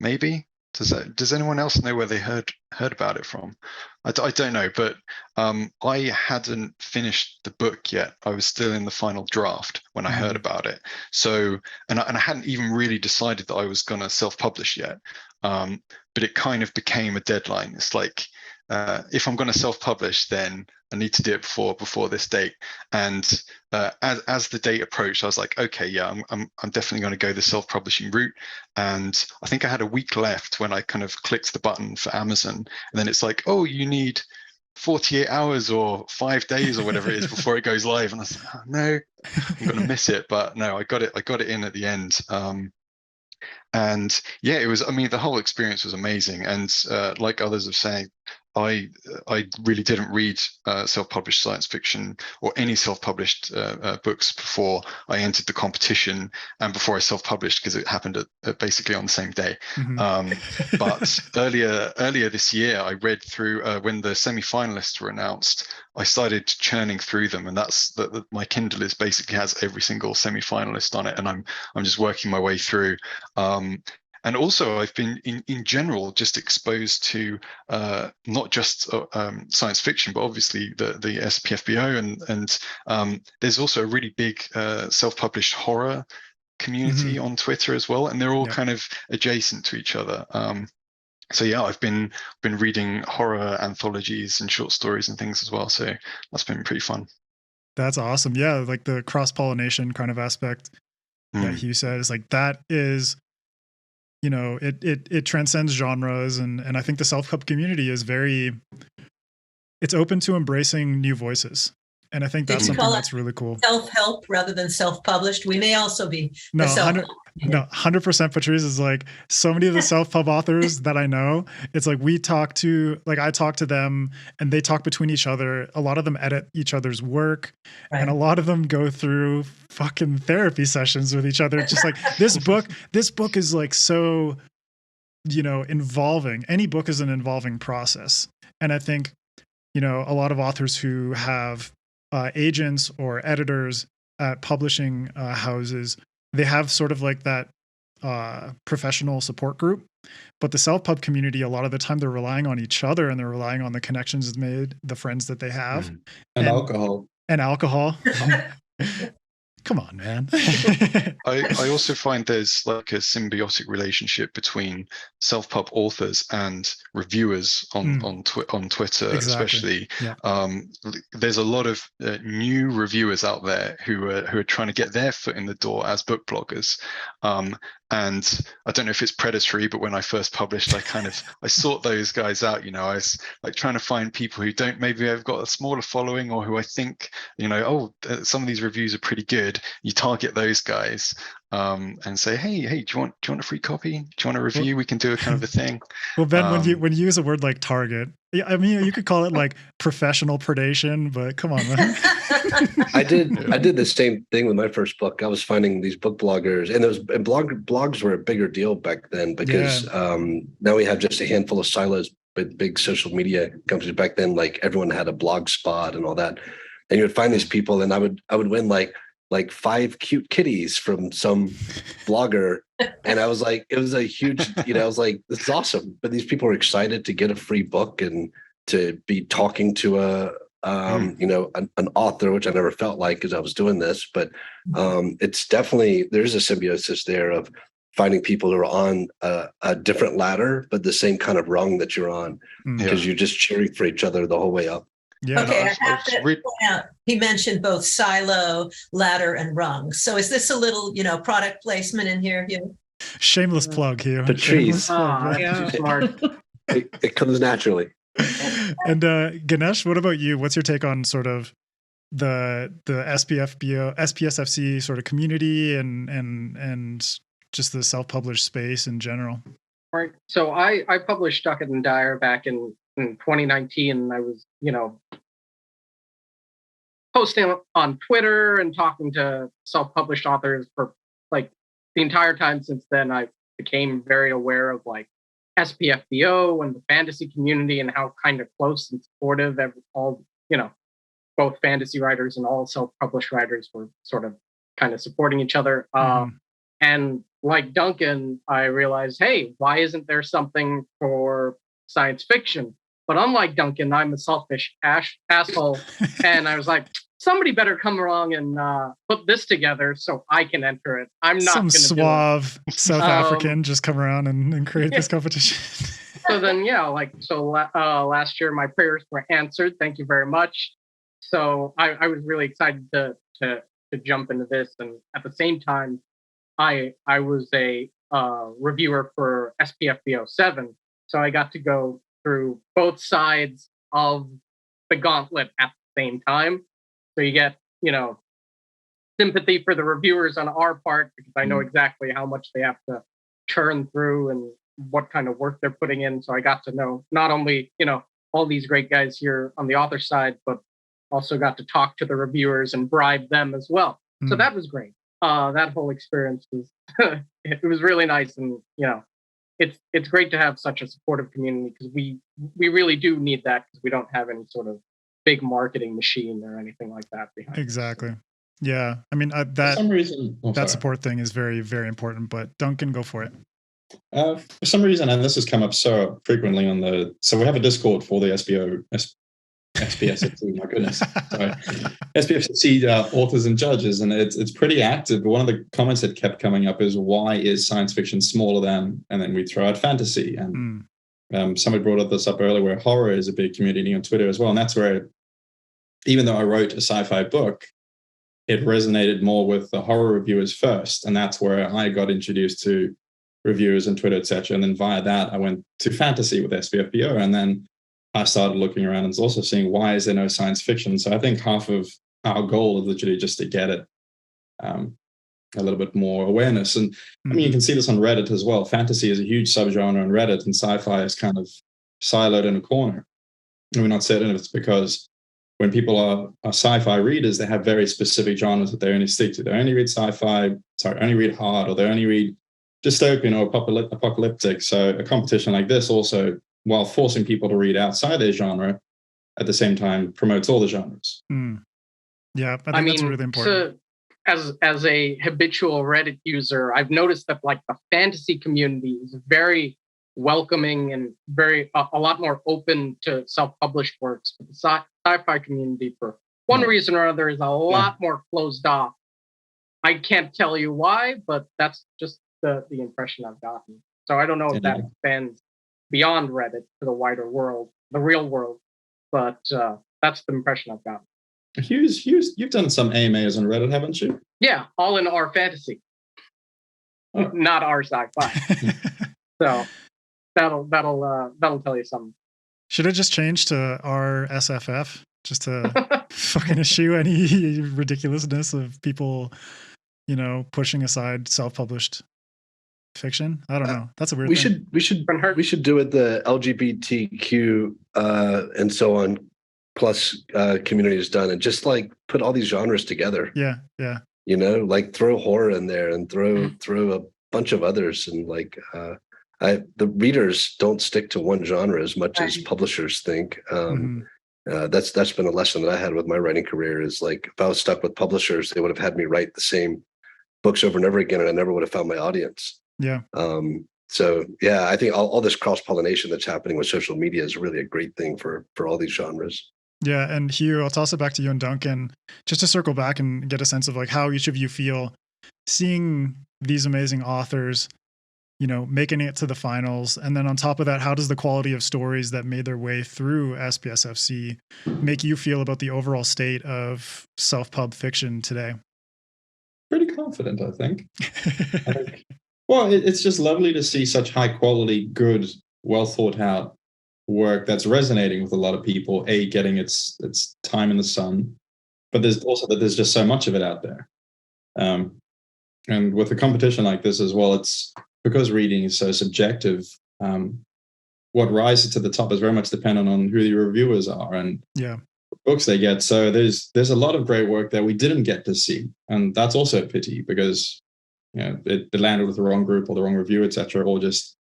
maybe. Does anyone else know where they heard about it from? I don't know, but I hadn't finished the book yet. I was still in the final draft when I heard about it. So, and I hadn't even really decided that I was going to self-publish yet. But it kind of became a deadline. It's like, if I'm going to self-publish, then I need to do it before this date. And as the date approached, I was like, okay, yeah, I'm definitely going to go the self-publishing route. And I think I had a week left when I kind of clicked the button for Amazon, and then it's like, oh, you need 48 hours or 5 days or whatever it is before it goes live. And I was like, oh, no, I'm going to miss it. But no, I got it in at the end. And yeah, it was, I mean, the whole experience was amazing. And like others have said, I really didn't read self-published science fiction or any self-published books before I entered the competition and before I self-published, because it happened at basically on the same day. But earlier this year, I read through when the semi-finalists were announced. I started churning through them, and that's my Kindle is basically has every single semi-finalist on it, and I'm just working my way through. And also, I've been in general just exposed to not just science fiction, but obviously the SPFBO, and there's also a really big self-published horror community on Twitter as well, and they're all kind of adjacent to each other. So yeah, I've been reading horror anthologies and short stories and things as well. So that's been pretty fun. That's awesome. Yeah, like the cross-pollination kind of aspect that Hugh said is like that is. You know, it transcends genres, and I think the self-pub community is it's open to embracing new voices, and I think that's something that's really cool. Self-help rather than self-published. We may also be 100% Patrice is like so many of the self-pub authors that I know. It's like I talk to them and they talk between each other. A lot of them edit each other's work, and a lot of them go through fucking therapy sessions with each other. Just like this book is like so, you know, involving. Any book is an involving process, and I think, you know, a lot of authors who have agents or editors at publishing houses, they have sort of like that professional support group. But the self-pub community, a lot of the time they're relying on each other, and they're relying on the connections it's made, the friends that they have. And alcohol. And alcohol. Come on, man. I also find there's like a symbiotic relationship between self-pub authors and reviewers on Twitter, especially. Yeah. There's a lot of new reviewers out there who are trying to get their foot in the door as book bloggers. And I don't know if it's predatory, but when I first published, I sought those guys out. You know, I was like trying to find people who maybe have got a smaller following, or who I think, you know, some of these reviews are pretty good. You target those guys and say, hey, do you want a free copy? Do you want a review? We can do a kind of a thing. Well, Ben, when you use a word like target, I mean, you could call it like professional predation, but come on, man. I did the same thing with my first book. I was finding these book bloggers, and blogs were a bigger deal back then, because now we have just a handful of silos with big social media companies. Back then, like everyone had a blog spot and all that, and you would find these people, and I would win like 5 cute kitties from some blogger, and I was like, it was a huge, you know, I was like, this is awesome. But these people were excited to get a free book and to be talking to you know, an author, which I never felt like because I was doing this. But it's definitely, there's a symbiosis there of finding people who are on a different ladder, but the same kind of rung that you're on, because you're just cheering for each other the whole way up. Yeah. Okay, I have to point out, he mentioned both silo, ladder, and rung. So is this a little, you know, product placement in here, Hugh? Shameless plug, Hugh. Patrice. Smart. It comes naturally. And Ganesh, what about you? What's your take on sort of the SPSFC sort of community and just the self-published space in general? Right. So I published Duncan and Dyer back in 2019, and I was, you know, posting on Twitter and talking to self-published authors for like the entire time since then. I became very aware of like SPFBO and the fantasy community, and how kind of close and supportive all, you know, both fantasy writers and all self-published writers were sort of kind of supporting each other. And like Duncan, I realized, hey, why isn't there something for science fiction? But unlike Duncan, I'm a selfish asshole. And I was like, somebody better come along and put this together so I can enter it. I'm not going to suave South African just come around and create this competition. So then, last year my prayers were answered. Thank you very much. So I was really excited to jump into this. And at the same time, I was a reviewer for SPFBO 7. So I got to go through both sides of the gauntlet at the same time. So you get, you know, sympathy for the reviewers on our part, because I know exactly how much they have to churn through and what kind of work they're putting in. So I got to know not only, you know, all these great guys here on the author side, but also got to talk to the reviewers and bribe them as well. So that was great. That whole experience was it was really nice, and it's great to have such a supportive community, because we really do need that, because we don't have any sort of big marketing machine or anything like that behind Exactly. us. Yeah. I mean, For some reason, that support thing is very, very important, but Duncan, go for it. For some reason, and this has come up so frequently so we have a Discord for the SPSFC, my goodness, sorry, SPSFC authors and judges, and it's pretty active. But one of the comments that kept coming up is, why is science fiction smaller than, and then we throw out fantasy. And somebody brought this up earlier, where horror is a big community on Twitter as well. And that's where, even though I wrote a sci-fi book, it resonated more with the horror reviewers first. And that's where I got introduced to reviewers and Twitter, etc. And then via that, I went to fantasy with SPFBO. And then I started looking around and also seeing, why is there no science fiction? So I think half of our goal is literally just to get it a little bit more awareness. And I mean, you can see this on Reddit as well. Fantasy is a huge subgenre on Reddit, and sci-fi is kind of siloed in a corner. And we're not certain if it's because when people are sci-fi readers, they have very specific genres that they only stick to. They only read only read hard, or they only read dystopian or apocalyptic. So a competition like this also, while forcing people to read outside their genre, at the same time promotes all the genres. Yeah, I think that's really important. As a habitual Reddit user, I've noticed that like the fantasy community is very welcoming and very a lot more open to self-published works. But the sci-fi community, for one reason or other, is a lot more closed off. I can't tell you why, but that's just the impression I've gotten. So I don't know if that expands beyond Reddit to the wider world, the real world, but that's the impression I've gotten. Hugh, you've done some AMAs on Reddit, haven't you? Yeah, all in our fantasy, not our sci-fi. So that'll tell you something. Should have just changed to our SFF just to fucking eschew any ridiculousness of people, pushing aside self-published fiction. I don't know. That's a weird thing. We should do it the LGBTQ and so on plus community is done, and just like put all these genres together. Yeah. Like throw horror in there and throw a bunch of others, and like the readers don't stick to one genre as much as publishers think. That's been a lesson that I had with my writing career, is like, if I was stuck with publishers, they would have had me write the same books over and over again, and I never would have found my audience. Yeah. So yeah, I think all this cross-pollination that's happening with social media is really a great thing for all these genres. Yeah. And Hugh, I'll toss it back to you and Duncan, just to circle back and get a sense of like how each of you feel seeing these amazing authors, making it to the finals. And then on top of that, how does the quality of stories that made their way through SPSFC make you feel about the overall state of self-pub fiction today? Pretty confident, I think. Well, it's just lovely to see such high quality, good, well thought out work that's resonating with a lot of people, getting its time in the sun, but there's also that there's just so much of it out there. And with a competition like this as well, it's because reading is so subjective. What rises to the top is very much dependent on who the reviewers are and books they get. So there's a lot of great work that we didn't get to see, and that's also a pity, because it landed with the wrong group or the wrong review, etc., or just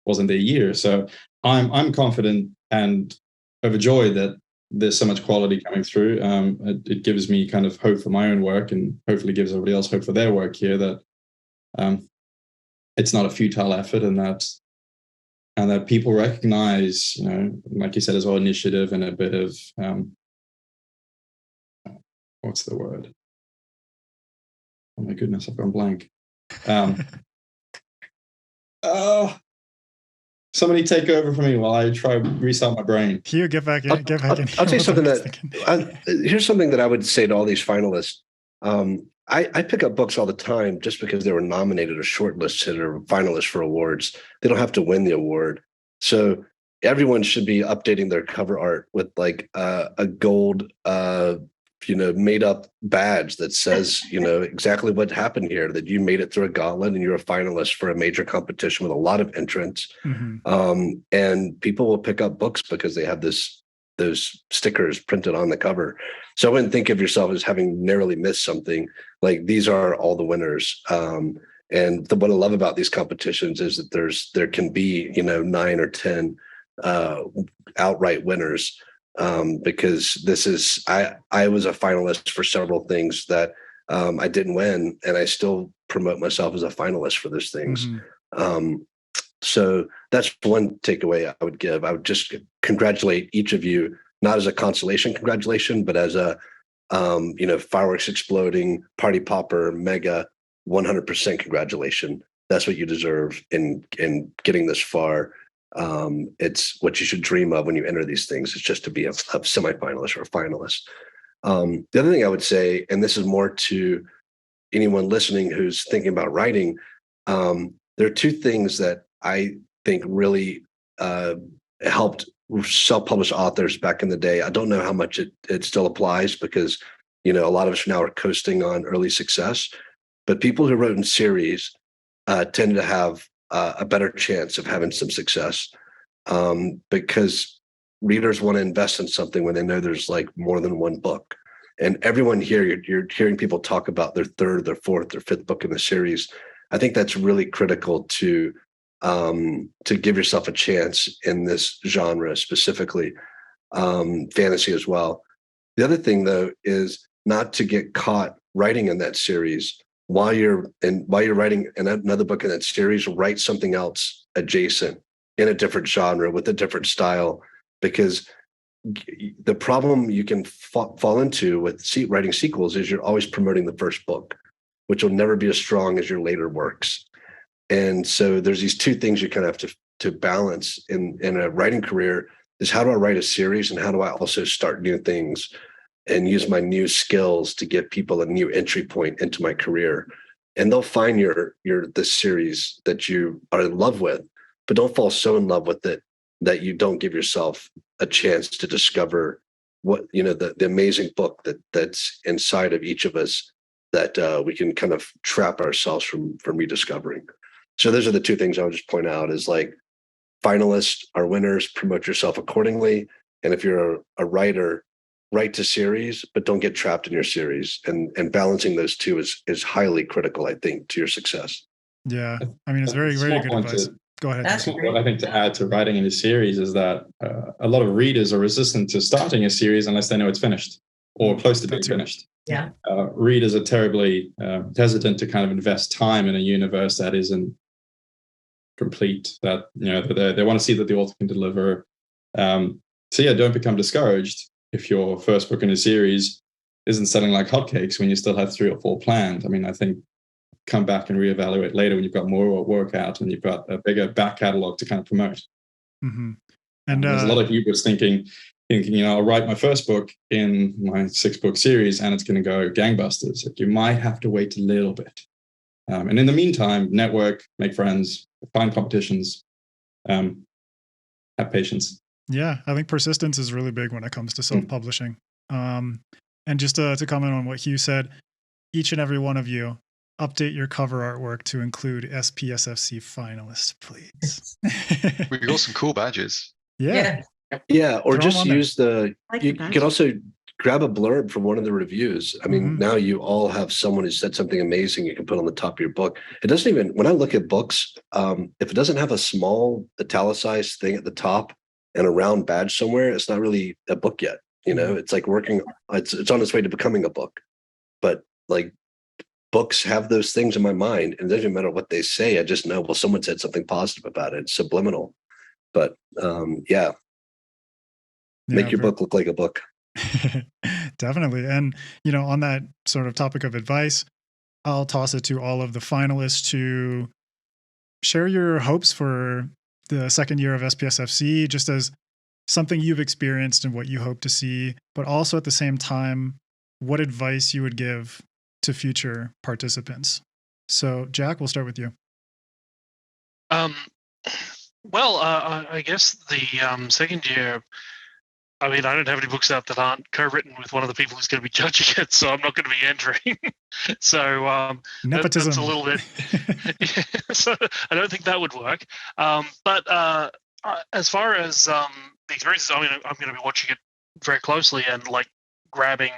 wasn't their year. So I'm confident and overjoyed that there's so much quality coming through. It gives me kind of hope for my own work, and hopefully gives everybody else hope for their work here, that it's not a futile effort, and that people recognize, like you said as well, initiative and a bit of what's the word? Oh my goodness, I've gone blank. Somebody take over for me while I try to restart my brain. Hugh, get back in. I'll tell you something here's something that I would say to all these finalists. I pick up books all the time just because they were nominated or shortlisted or finalists for awards. They don't have to win the award. So everyone should be updating their cover art with like a gold made up badge that says, exactly what happened here, that you made it through a gauntlet and you're a finalist for a major competition with a lot of entrants. And people will pick up books because they have this those stickers printed on the cover. So I wouldn't think of yourself as having narrowly missed something. Like, these are all the winners. And what I love about these competitions is that there can be, 9 or 10 outright winners, because this is, I was a finalist for several things that I didn't win, and I still promote myself as a finalist for those things. So that's one takeaway I would give. I would just congratulate each of you, not as a consolation congratulation, but as a, fireworks exploding, party popper, mega 100% congratulation. That's what you deserve in getting this far. It's what you should dream of when you enter these things. It's just to be a semifinalist or a finalist. The other thing I would say, and this is more to anyone listening who's thinking about writing, there are two things that I think really helped self-published authors back in the day. I don't know how much it still applies, because a lot of us now are coasting on early success, but people who wrote in series tend to have a better chance of having some success, because readers want to invest in something when they know there's like more than one book. And everyone here, you're hearing people talk about their third, their fourth, their fifth book in the series. I think that's really critical to give yourself a chance in this genre, specifically fantasy as well. The other thing, though, is not to get caught writing in that series while you're writing another book in that series. Write something else adjacent in a different genre with a different style, because the problem you can fall into with writing sequels is you're always promoting the first book, which will never be as strong as your later works. And so there's these two things you kind of have to balance in a writing career: is how do I write a series, and how do I also start new things and use my new skills to give people a new entry point into my career. And they'll find the series that you are in love with, but don't fall so in love with it that you don't give yourself a chance to discover what, the amazing book that's inside of each of us, that we can kind of trap ourselves from rediscovering. So those are the two things I would just point out, is like, finalists are winners, promote yourself accordingly. And if you're a writer, write to series, but don't get trapped in your series. And balancing those two is highly critical, I think, to your success. Yeah. I mean, it's very, very good advice. Go ahead. That's What I think to add to writing in a series is that a lot of readers are resistant to starting a series unless they know it's finished or close to being finished. Yeah. Readers are terribly hesitant to kind of invest time in a universe that isn't complete, that they want to see that the author can deliver. So yeah, don't become discouraged if your first book in a series isn't selling like hotcakes when you still have 3 or 4 planned. I mean, I think come back and reevaluate later when you've got more work out and you've got a bigger back catalog to kind of promote. Mm-hmm. And there's a lot of hubris thinking, I'll write my first book in my 6-book series and it's going to go gangbusters. Like, you might have to wait a little bit. And in the meantime, network, make friends, find competitions, have patience. Yeah, I think persistence is really big when it comes to self-publishing. And just to comment on what Hugh said, each and every one of you, update your cover artwork to include SPSFC finalists, please. We got some cool badges. Yeah. Or just use like you can also grab a blurb from one of the reviews. I mean, now you all have someone who said something amazing you can put on the top of your book. It doesn't even, when I look at books, if it doesn't have a small italicized thing at the top and a round badge somewhere, it's not really a book yet. It's like it's on its way to becoming a book. But like, books have those things in my mind, and it doesn't matter what they say. I just know, well, someone said something positive about it. It's subliminal. But make your book look like a book. Definitely. And, on that sort of topic of advice, I'll toss it to all of the finalists to share your hopes for the second year of SPSFC, just as something you've experienced and what you hope to see, but also at the same time, what advice you would give to future participants. So, Jack, we'll start with you. Well, I guess the second year, I mean, I don't have any books out that aren't co-written with one of the people who's going to be judging it, so I'm not going to be entering. So nepotism. That's a little bit. Yeah, so I don't think that would work. But as far as the experiences. I mean, I'm going to be watching it very closely and like grabbing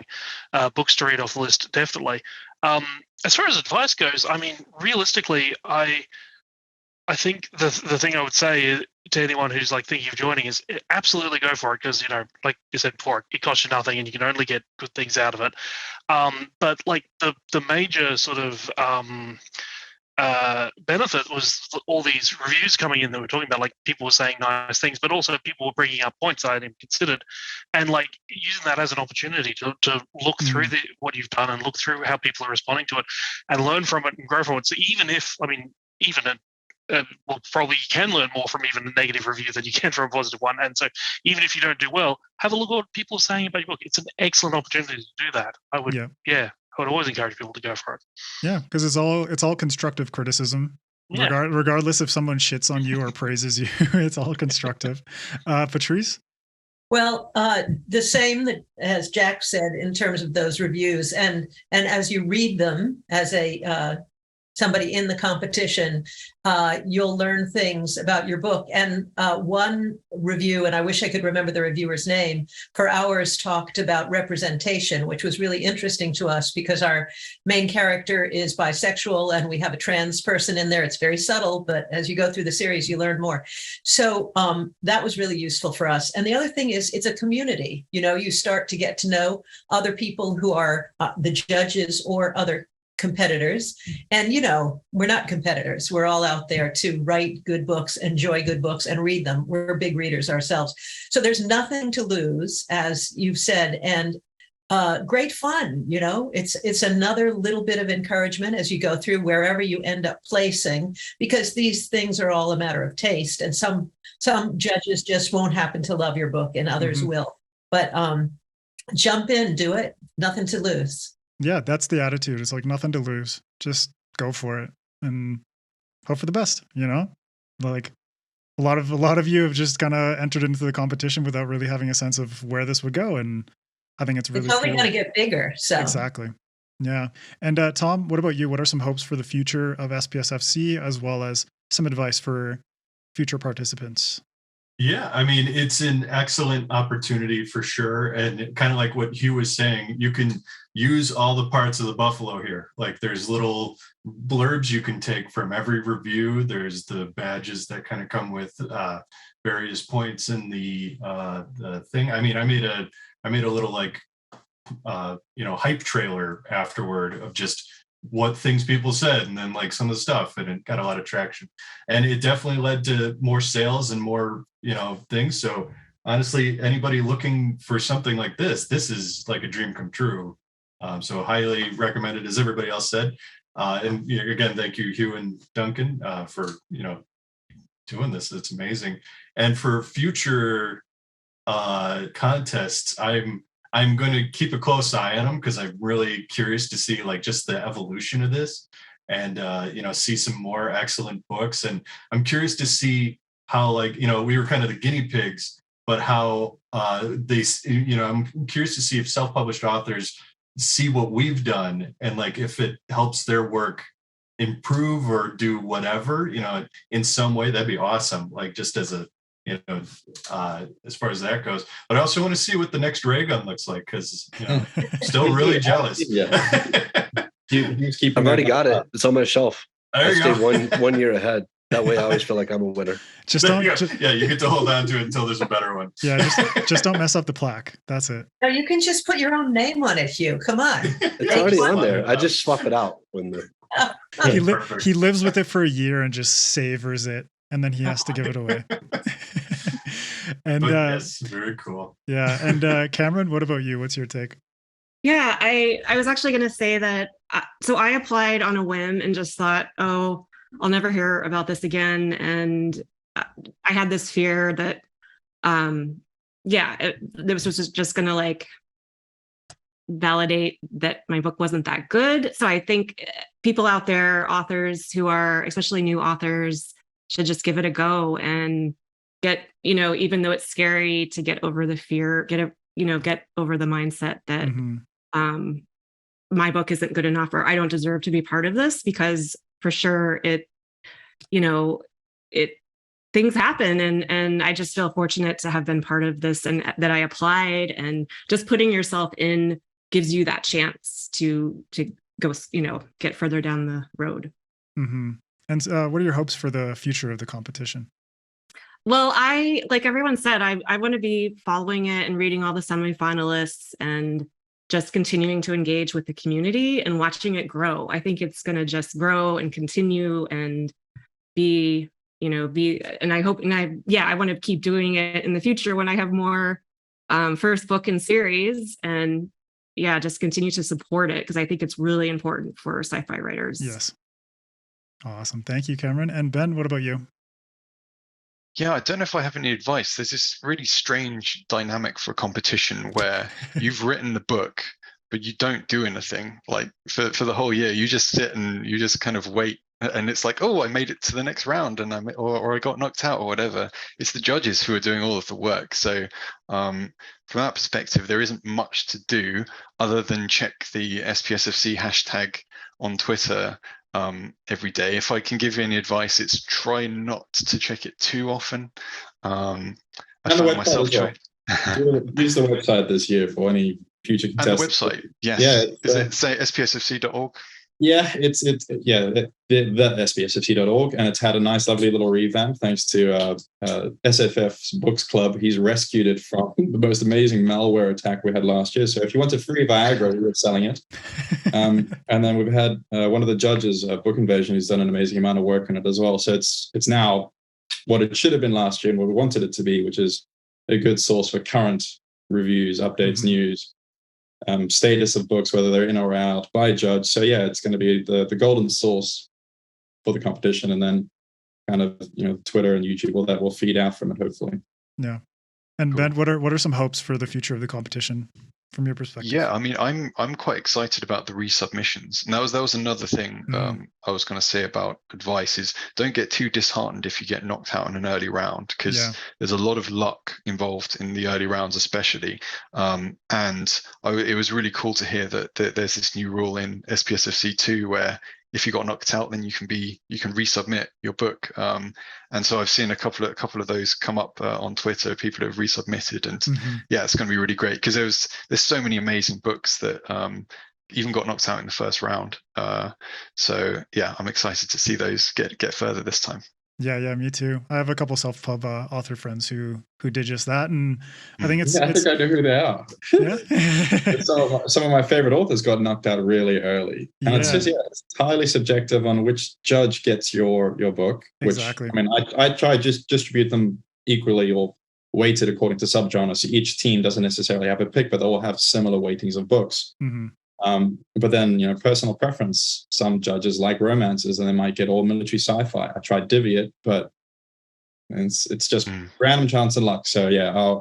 books to read off the list, definitely. As far as advice goes, I mean, realistically, I think the thing I would say to anyone who's like thinking of joining is absolutely go for it, because, you know, like you said before, it costs you nothing and you can only get good things out of it. But like the major sort of benefit was all these reviews coming in that we're talking about. Like, people were saying nice things, but also people were bringing up points I hadn't considered, and like using that as an opportunity to look through what you've done and look through how people are responding to it and learn from it and grow from it. So even if, I mean, even well, probably you can learn more from even a negative review than you can from a positive one. And so even if you don't do well, have a look at what people are saying about your book. It's an excellent opportunity to do that. I would, I would always encourage people to go for it. Yeah, because it's all constructive criticism. Yeah. Regardless if someone shits on you or praises you, it's all constructive. Patrice? Well, the same as Jack said in terms of those reviews, and as you read them as a somebody in the competition, you'll learn things about your book. And one review, and I wish I could remember the reviewer's name, for hours talked about representation, which was really interesting to us because our main character is bisexual and we have a trans person in there. It's very subtle, but as you go through the series, you learn more. So that was really useful for us. And the other thing is, it's a community. You know, you start to get to know other people who are the judges or other competitors. And, you know, we're not competitors. We're all out there to write good books, enjoy good books, and read them. We're big readers ourselves. So there's nothing to lose, as you've said, and great fun. You know, it's another little bit of encouragement as you go through wherever you end up placing, because these things are all a matter of taste. And some judges just won't happen to love your book and others will. But jump in, do it. Nothing to lose. Yeah, that's the attitude. It's like nothing to lose. Just go for it and hope for the best, you know? Like a lot of you have just kind of entered into the competition without really having a sense of where this would go, and I think it's really only going to get bigger. So exactly. Yeah. And Tom, what about you? What are some hopes for the future of SPSFC, as well as some advice for future participants? Yeah, I mean, it's an excellent opportunity for sure. And kind of like what Hugh was saying, you can use all the parts of the buffalo here. Like, there's little blurbs you can take from every review. There's the badges that kind of come with various points in the thing. I mean, I made a little like hype trailer afterward of just what things people said, and then like some of the stuff, and it got a lot of traction, and it definitely led to more sales and more things. So honestly, anybody looking for something like this is like a dream come true. So highly recommended, as everybody else said. And again, thank you, Hugh and Duncan, for doing this. It's amazing. And for future contests, I'm going to keep a close eye on them, because I'm really curious to see like just the evolution of this, and see some more excellent books. And I'm curious to see how, like, we were kind of the guinea pigs, but how I'm curious to see if self-published authors see what we've done, and like if it helps their work improve or do whatever, in some way. That'd be awesome. Like, just as a as far as that goes. But I also want to see what the next ray gun looks like, because still really jealous. Yeah. I've already got it. It's on my shelf. I stay one year ahead. That way I always feel like I'm a winner. You get to hold on to it until there's a better one. Yeah, just don't mess up the plaque. That's it. No, you can just put your own name on it, Hugh. Come on. It's already on there. I just swap it out when he lives with it for a year and just savors it, and then he has to give it away. And yes, very cool. Yeah. And Cameron, what about you? What's your take? Yeah, I was actually going to say that. So I applied on a whim and just thought, oh, I'll never hear about this again. And I had this fear that, this was just going to like validate that my book wasn't that good. So I think people out there, authors who are, especially new authors, should just give it a go and get, even though it's scary, to get over the fear, get over the mindset that my book isn't good enough, or I don't deserve to be part of this, because for sure it things happen, and I just feel fortunate to have been part of this and that I applied, and just putting yourself in gives you that chance to go, get further down the road. Mm-hmm. And what are your hopes for the future of the competition? Well, like everyone said, I want to be following it and reading all the semifinalists and just continuing to engage with the community and watching it grow. I think it's going to just grow and continue and be, and I hope, I want to keep doing it in the future when I have more first book in series, and just continue to support it, because I think it's really important for sci-fi writers. Yes. Awesome. Thank you, Cameron. And Ben, what about you? Yeah, I don't know if I have any advice. There's this really strange dynamic for competition where you've written the book, but you don't do anything. Like for the whole year, you just sit and you just kind of wait. And it's like, oh, I made it to the next round, and or I got knocked out or whatever. It's the judges who are doing all of the work. So from that perspective, there isn't much to do other than check the SPSFC hashtag on Twitter every day. If I can give you any advice, it's try not to check it too often. I found myself trying. Use the website this year for any future contestants. And the website, yes. Yeah, is it say spsfc.org? Yeah, it's the spsfc.org, and it's had a nice, lovely little revamp thanks to SFF's Books Club. He's rescued it from the most amazing malware attack we had last year. So if you want a free Viagra, we're selling it. And then we've had one of the judges, Book Invasion, who's done an amazing amount of work on it as well. So it's now what it should have been last year and what we wanted it to be, which is a good source for current reviews, updates, news, status of books, whether they're in or out, by judge. So it's going to be the golden source for the competition, and then kind of Twitter and YouTube, all that will feed out from it, hopefully. Yeah. And cool. Ben, what are some hopes for the future of the competition from your perspective? Yeah, I mean, I'm quite excited about the resubmissions. And that was another thing I was going to say about advice is don't get too disheartened if you get knocked out in an early round, because there's a lot of luck involved in the early rounds, especially. It was really cool to hear that there's this new rule in SPSFC2 where if you got knocked out, then you can resubmit your book. And so I've seen a couple of those come up on Twitter, people who have resubmitted, and it's going to be really great, because there's so many amazing books that even got knocked out in the first round. So I'm excited to see those get further this time. Yeah, me too. I have a couple self-pub author friends who did just that, and I think I think I know who they are. Yeah. some of my favorite authors got knocked out really early, and it's just it's highly subjective on which judge gets your book. Exactly. Which, I mean, I try just distribute them equally or weighted according to subgenre. So each team doesn't necessarily have a pick, but they all have similar weightings of books. But then, personal preference, some judges like romances and they might get all military sci-fi. I tried divvy it, but it's just random chance and luck. So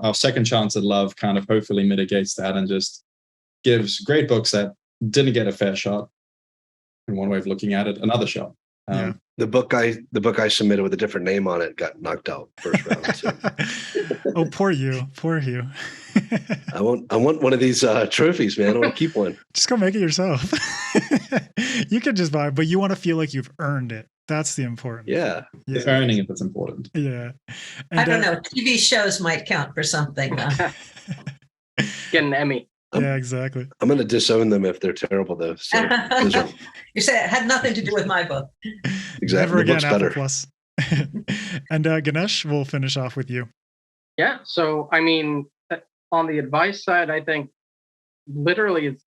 our second chance at love kind of hopefully mitigates that and just gives great books that didn't get a fair shot, in one way of looking at it, another shot. The book I submitted with a different name on it got knocked out first round. So. Oh, poor Hugh. I want one of these trophies, man. I want to keep one. Just go make it yourself. You can just buy it, but you want to feel like you've earned it. That's the important. Yeah. It's earning it that's important. Yeah. And, I don't know. TV shows might count for something. Get an Emmy. Yeah, exactly. I'm going to disown them if they're terrible, though. So you said it had nothing to do with my book. Exactly. Never again, Apple Plus. And Ganesh, we'll finish off with you. Yeah. So, I mean, on the advice side, I think literally it's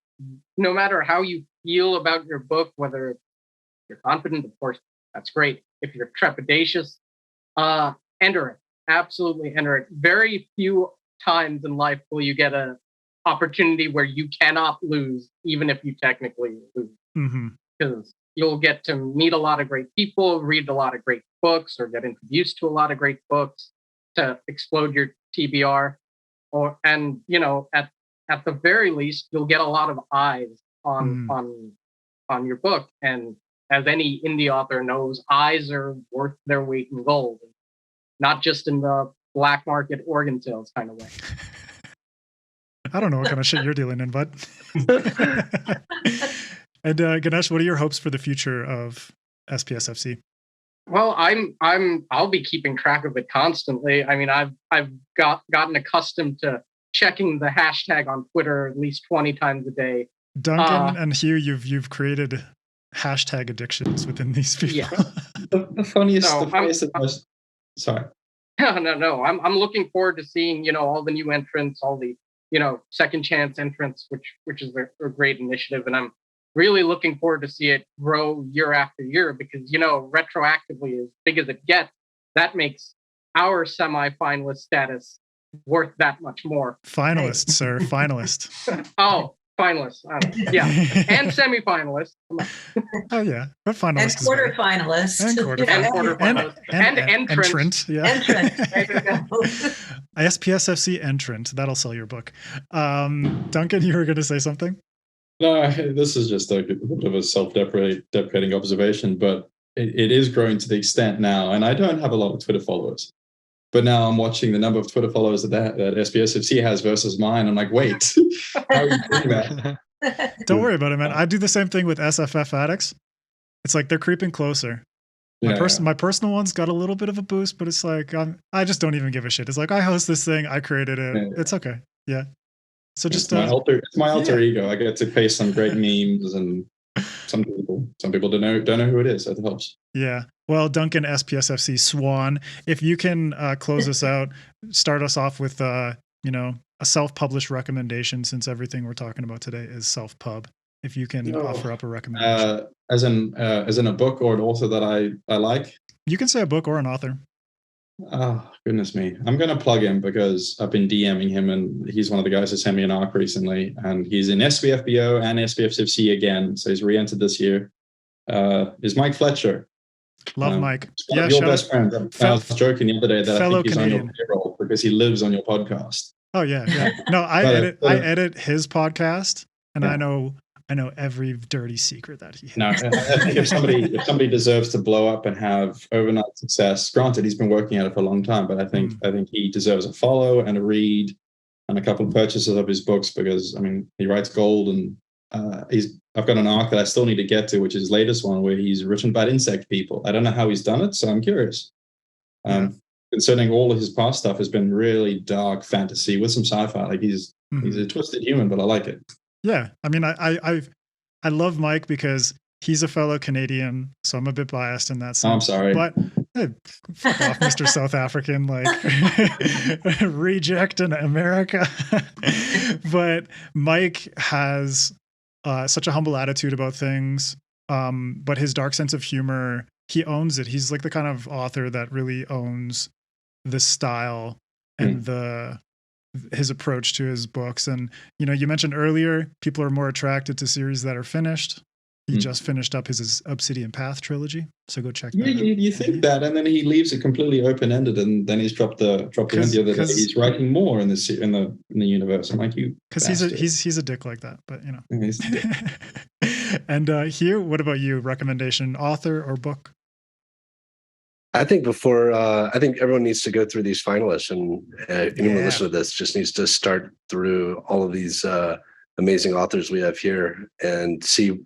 no matter how you feel about your book, whether you're confident, of course, that's great. If you're trepidatious, enter it. Absolutely enter it. Very few times in life will you get an opportunity where you cannot lose, even if you technically lose. Because you'll get to meet a lot of great people, read a lot of great books, or get introduced to a lot of great books to explode your TBR. And at the very least, you'll get a lot of eyes on your book. And as any indie author knows, eyes are worth their weight in gold, not just in the black market organ sales kind of way. I don't know what kind of shit you're dealing in, bud. And Ganesh, what are your hopes for the future of SPSFC? Well, I'll be keeping track of it constantly. I mean, I've gotten accustomed to checking the hashtag on Twitter at least 20 times a day. Duncan and Hugh, you've created hashtag addictions within these people. Yeah. The funniest, No, the funniest of most, sorry. No. I'm looking forward to seeing, all the new entrants, all the, second chance entrants, which is a great initiative. And I'm really looking forward to see it grow year after year because, retroactively, as big as it gets, that makes our semi-finalist status worth that much more. Finalist, sir, finalist. Oh, finalists. Yeah. And semi-finalists. Oh, yeah. But finalist and quarterfinalists. And quarterfinalists. And entrant. Entrant, yeah. Entrant. There you go. SPSFC entrant. That'll sell your book. Duncan, you were going to say something? No, this is just a bit of a self-deprecating observation, but it is growing to the extent now, and I don't have a lot of Twitter followers, but now I'm watching the number of Twitter followers that SPSFC has versus mine. I'm like, wait, how are you doing that? Don't worry about it, man. I do the same thing with SFF addicts. It's like they're creeping closer. My personal one's got a little bit of a boost, but it's like I just don't even give a shit. It's like I host this thing, I created it. Yeah. It's okay. Yeah. So just it's my alter ego. I get to paste some great memes, and some people don't know who it is. That helps. Yeah. Well, Duncan SPSFC Swan, if you can close us out, start us off with a self-published recommendation, since everything we're talking about today is self-pub. If you can offer up a recommendation, as in a book or an author that I like. You can say a book or an author. Oh, goodness me. I'm going to plug him because I've been DMing him, and he's one of the guys who sent me an arc recently, and he's in SBFBO and SPFC again. So he's re-entered this year. Is Mike Fletcher. Love Mike. Yeah, your best friend. I was joking the other day that I think he's Canadian. on your payroll because he lives on your podcast. Oh, yeah. No, I edit his podcast, and I know every dirty secret that he has. No, I think if somebody deserves to blow up and have overnight success, granted he's been working at it for a long time, but I think he deserves a follow and a read and a couple of purchases of his books, because he writes gold, and I've got an arc that I still need to get to, which is his latest one, where he's written about insect people. I don't know how he's done it, so I'm curious. Concerning all of his past stuff has been really dark fantasy with some sci-fi. Like he's a twisted human, but I like it. Yeah, I love Mike because he's a fellow Canadian, so I'm a bit biased in that sense. Oh, I'm sorry, but hey, fuck off, Mr. South African, like reject in America. But Mike has such a humble attitude about things, but his dark sense of humor, he owns it. He's like the kind of author that really owns the style and his approach to his books. And you mentioned earlier people are more attracted to series that are finished. He just finished up his Obsidian Path trilogy, so go check that out. You think that, and then he leaves it completely open-ended, and then he's dropped the hint the other day. He's writing more in the universe. I'm like, you, because he's a dick like that, but And Hugh, what about you? Recommendation, author or book? I think I think everyone needs to go through these finalists, and anyone listening to this just needs to start through all of these amazing authors we have here and see,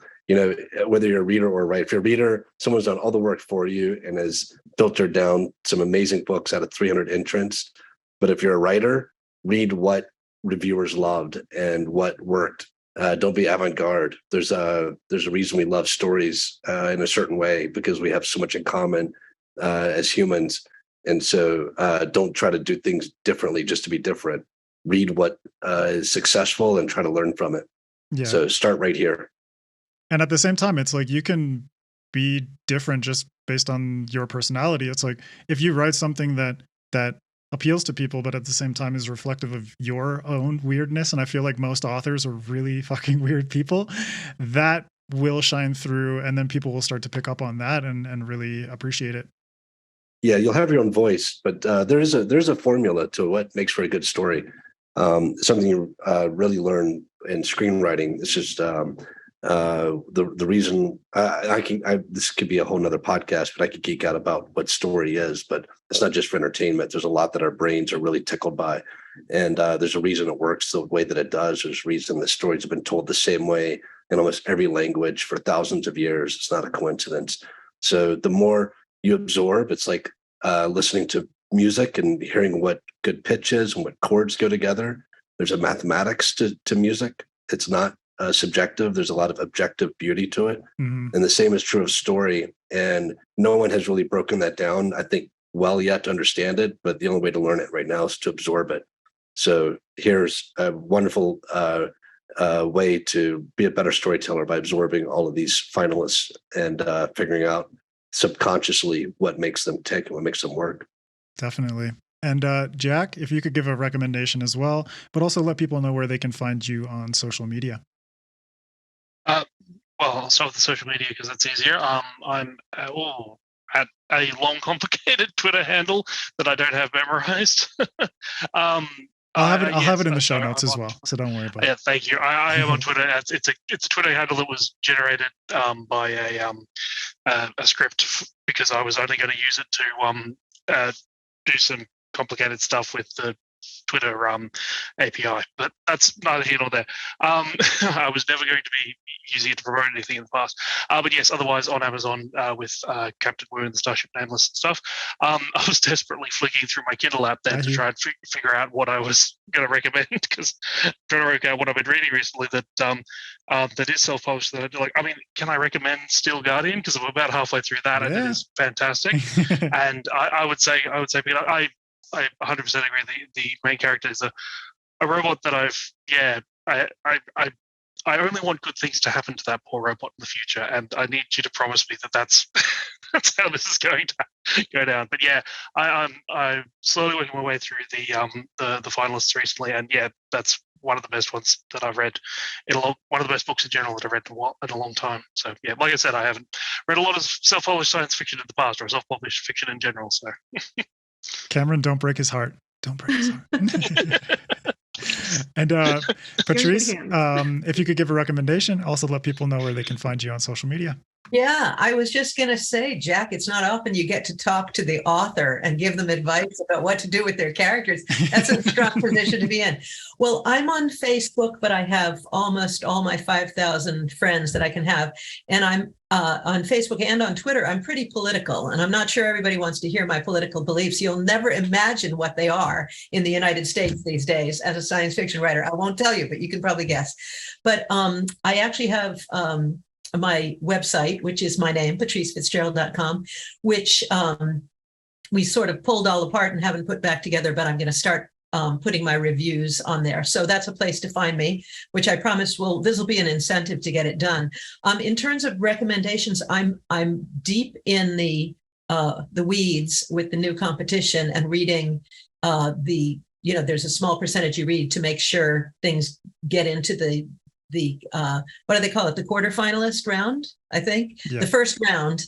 whether you're a reader or a writer. If you're a reader, someone's done all the work for you and has filtered down some amazing books out of 300 entrants. But if you're a writer, read what reviewers loved and what worked. Don't be avant-garde. There's a reason we love stories in a certain way, because we have so much in common as humans. And so don't try to do things differently just to be different. Read what is successful and try to learn from it. Yeah. So start right here. And at the same time, it's like you can be different just based on your personality. It's like if you write something that appeals to people, but at the same time is reflective of your own weirdness, and I feel like most authors are really fucking weird people, that will shine through, and then people will start to pick up on that and really appreciate it. Yeah, you'll have your own voice, but there's a formula to what makes for a good story. Something you really learn in screenwriting. It's just the reason this could be a whole nother podcast, but I could geek out about what story is, but it's not just for entertainment. There's a lot that our brains are really tickled by. And there's a reason it works the way that it does. There's a reason the stories have been told the same way in almost every language for thousands of years. It's not a coincidence. So the more you absorb. It's like listening to music and hearing what good pitch is and what chords go together. There's a mathematics to music. It's not subjective. There's a lot of objective beauty to it. Mm-hmm. And the same is true of story. And no one has really broken that down, I think, well yet to understand it. But the only way to learn it right now is to absorb it. So here's a wonderful way to be a better storyteller by absorbing all of these finalists and figuring out subconsciously what makes them tick and what makes them work. Definitely. And Jack, if you could give a recommendation as well, but also let people know where they can find you on social media. Well, I'll start with the social media because that's easier. I'm at a long, complicated Twitter handle that I don't have memorized. I'll have it in the show notes as well, so don't worry about it. Yeah, thank you. I am on Twitter. It's a Twitter handle that was generated by a script because I was only going to use it to do some complicated stuff with the Twitter API, but that's neither here nor there. I was never going to be using it to promote anything in the past. But yes, otherwise on Amazon with Captain Wu and the Starship Nameless and stuff. I was desperately flicking through my Kindle app there to try and figure out what I was going to recommend because I'm trying to work out what I've been reading recently that is self-published. That I do like. I mean, can I recommend Steel Guardian? Because I'm about halfway through that, and it is fantastic. And I would say, I 100% agree. The main character is a robot that I only want good things to happen to that poor robot in the future, and I need you to promise me that that's how this is going to go down. But yeah, I'm slowly working my way through the finalists recently, and yeah, that's one of the best ones that I've read one of the best books in general that I've read in a long time. So yeah, like I said, I haven't read a lot of self-published science fiction in the past or self-published fiction in general. So. Cameron, don't break his heart. Don't break his heart. And Patrice, if you could give a recommendation, also let people know where they can find you on social media. Yeah, I was just going to say, Jack, it's not often you get to talk to the author and give them advice about what to do with their characters. That's a strong position to be in. Well, I'm on Facebook, but I have almost all my 5,000 friends that I can have. And I'm on Facebook and on Twitter. I'm pretty political, and I'm not sure everybody wants to hear my political beliefs. You'll never imagine what they are in the United States these days as a science fiction writer. I won't tell you, but you can probably guess. But I actually have my website, which is my name, patricefitzgerald.com, which we sort of pulled all apart and haven't put back together, but I'm going to start putting my reviews on there. So that's a place to find me, which I promise this will be an incentive to get it done. In terms of recommendations, I'm deep in the weeds with the new competition and reading there's a small percentage you read to make sure things get into the what do they call it? The quarterfinalist round, I think. Yeah. The first round,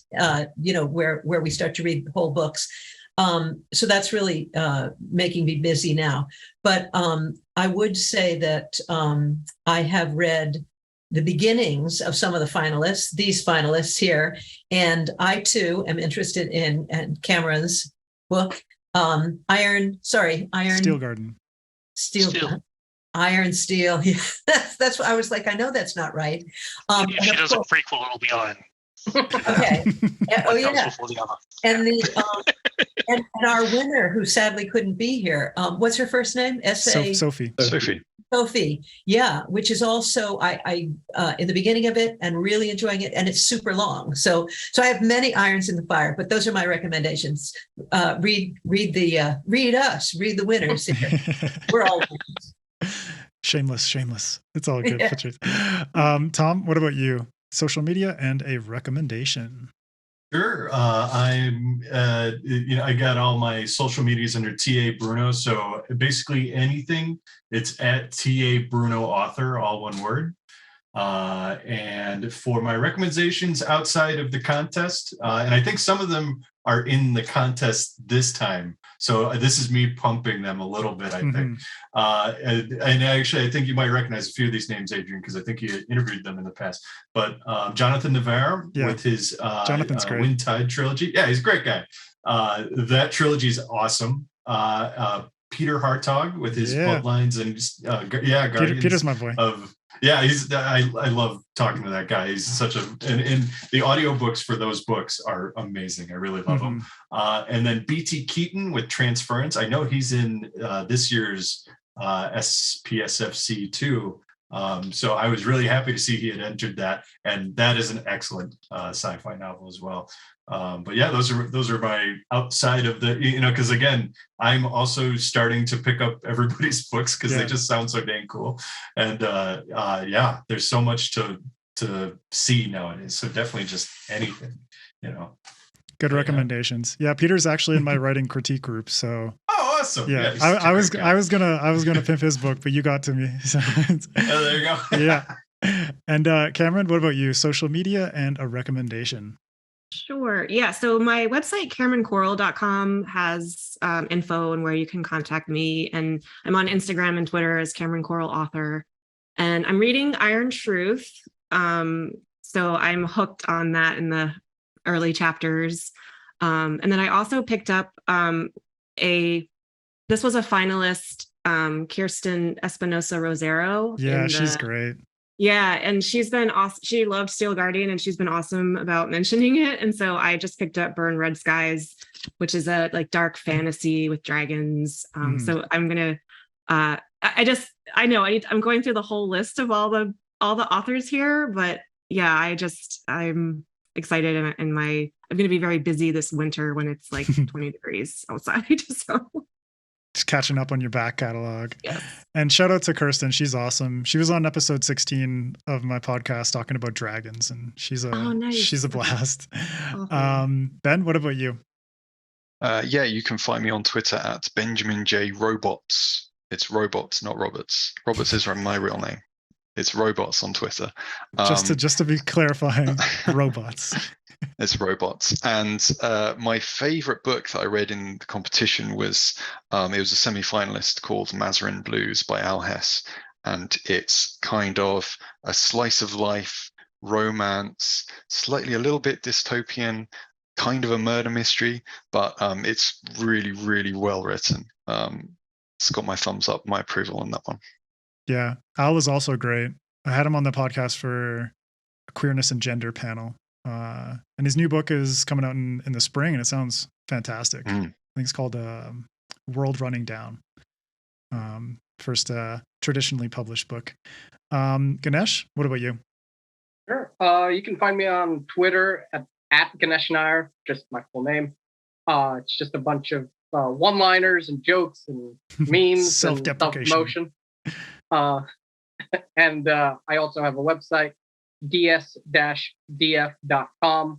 where we start to read whole books. So that's really making me busy now. But I would say that I have read the beginnings of some of the finalists, these finalists here, and I too am interested in Cameron's book, Steel Garden. Steel. Iron Steel. Yeah, that's what I was like. I know that's not right. If she does a prequel, it'll be Iron. Okay. Oh yeah. And and our winner, who sadly couldn't be here. What's her first name? Sophie. Sophie. Yeah, which is also I in the beginning of it and really enjoying it, and it's super long. So I have many irons in the fire, but those are my recommendations. Read the winners here. We're all winners. Shameless. It's all good. Yeah. Tom, what about you? Social media and a recommendation. Sure. I got all my social medias under TA Bruno. So basically anything, it's at TA Bruno author, all one word. And for my recommendations outside of the contest, and I think some of them are in the contest this time. So this is me pumping them a little bit, I think. And actually, I think you might recognize a few of these names, Adrian, because I think you interviewed them in the past. But Jonathan Nair with his Wind Tide trilogy. Yeah, he's a great guy. That trilogy is awesome. Peter Hartog with his bloodlines and Guardians Peter's my boy. I love talking to that guy. He's such and the audiobooks for those books are amazing. I really love them. And then BT Keaton with Transference. I know he's in this year's SPSFC too. So I was really happy to see he had entered that, and that is an excellent sci-fi novel as well. But yeah, those are my outside of the, because again, I'm also starting to pick up everybody's books because they just sound so dang cool. And there's so much to see nowadays. So definitely just anything, Good recommendations. Yeah, Peter's actually in my writing critique group. So awesome. Yeah, I was gonna pimp his book, but you got to me. So there you go. Yeah. And Cameron, what about you? Social media and a recommendation. Sure. Yeah. So my website, CameronCoral.com, has info and where you can contact me. And I'm on Instagram and Twitter as Cameron Coral Author. And I'm reading Iron Truth. So I'm hooked on that in the early chapters. And then I also picked up this was a finalist, Kirsten Espinosa Rosero. Yeah, she's great. Yeah, and she's been awesome. She loved Steel Guardian, and she's been awesome about mentioning it. And so I just picked up Burn Red Skies, which is a dark fantasy with dragons. So I'm gonna. I'm going through the whole list of all the authors here, but yeah, I'm excited, and I'm gonna be very busy this winter when it's like 20 degrees outside. So. Just catching up on your back catalog. Yes. And shout out to Kirsten. She's awesome. She was on episode 16 of my podcast talking about dragons, and she's a blast. Ben, what about you? You can find me on Twitter at Benjamin J Robots. It's robots, not Roberts. Roberts is my real name. It's robots on Twitter. Just to be clarifying, robots. It's robots. And my favorite book that I read in the competition was it was a semi-finalist called Mazarin Blues by Al Hess, and it's kind of a slice of life romance, slightly a little bit dystopian, kind of a murder mystery, but it's really, really well written. It's got my thumbs up, my approval on that one. Yeah, Al was also great. I had him on the podcast for a queerness and gender panel. And his new book is coming out in the spring, and it sounds fantastic. I think it's called World Running Down. First traditionally published book. Ganesh, what about you? Sure. You can find me on Twitter at Ganesh Nair, just my full name. It's just a bunch of one-liners and jokes and memes and self-promotion. And I also have a website, ds-df.com,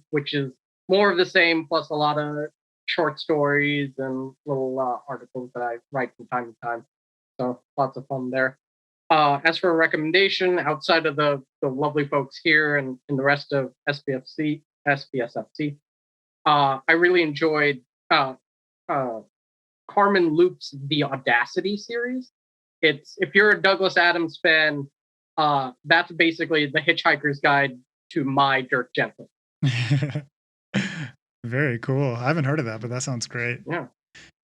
which is more of the same, plus a lot of short stories and little articles that I write from time to time. So lots of fun there. As for a recommendation, outside of the lovely folks here and the rest of SPSFC, I really enjoyed Carmen Loop's The Audacity series. If you're a Douglas Adams fan, that's basically the Hitchhiker's Guide to my Dirk Gently. Very cool. I haven't heard of that, but that sounds great. Yeah.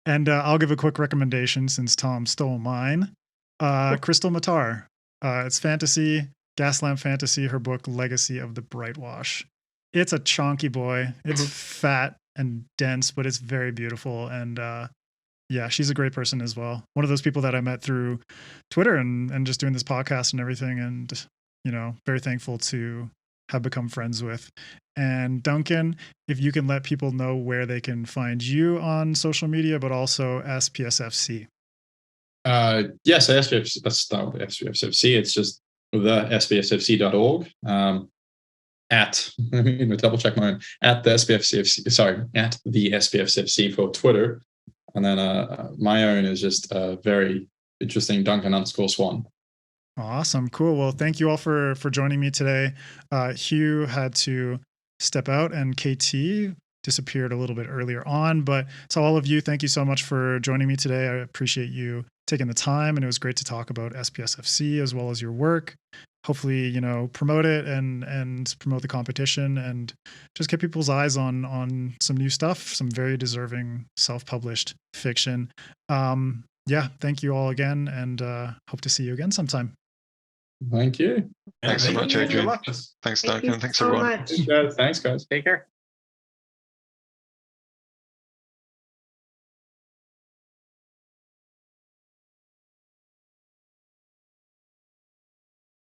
And I'll give a quick recommendation since Tom stole mine. Crystal Matar. It's fantasy, Gaslamp fantasy, her book Legacy of the Brightwash. It's a chonky boy. It's fat and dense, but it's very beautiful. And yeah, she's a great person as well. One of those people that I met through Twitter and just doing this podcast and everything. And, very thankful to have become friends with. And Duncan, if you can let people know where they can find you on social media, but also SPSFC. Yes, SPSFC, let's start with SPSFC. It's just the spsfc.org. Let me double check mine, at the SPSFC for Twitter. And then my own is just very interesting, Duncan_Swan. Awesome. Cool. Well, thank you all for joining me today. Hugh had to step out and KT disappeared a little bit earlier on, but to all of you, thank you so much for joining me today. I appreciate you taking the time, and it was great to talk about SPSFC as well as your work. Hopefully, promote it and promote the competition and just get people's eyes on some new stuff, some very deserving self-published fiction. yeah, thank you all again, and hope to see you again sometime. Thank you. Thanks so much, Thank you very Adrian. much. Thanks, Thank Duncan. you Thanks, so everyone. much. Thanks, guys. Take care.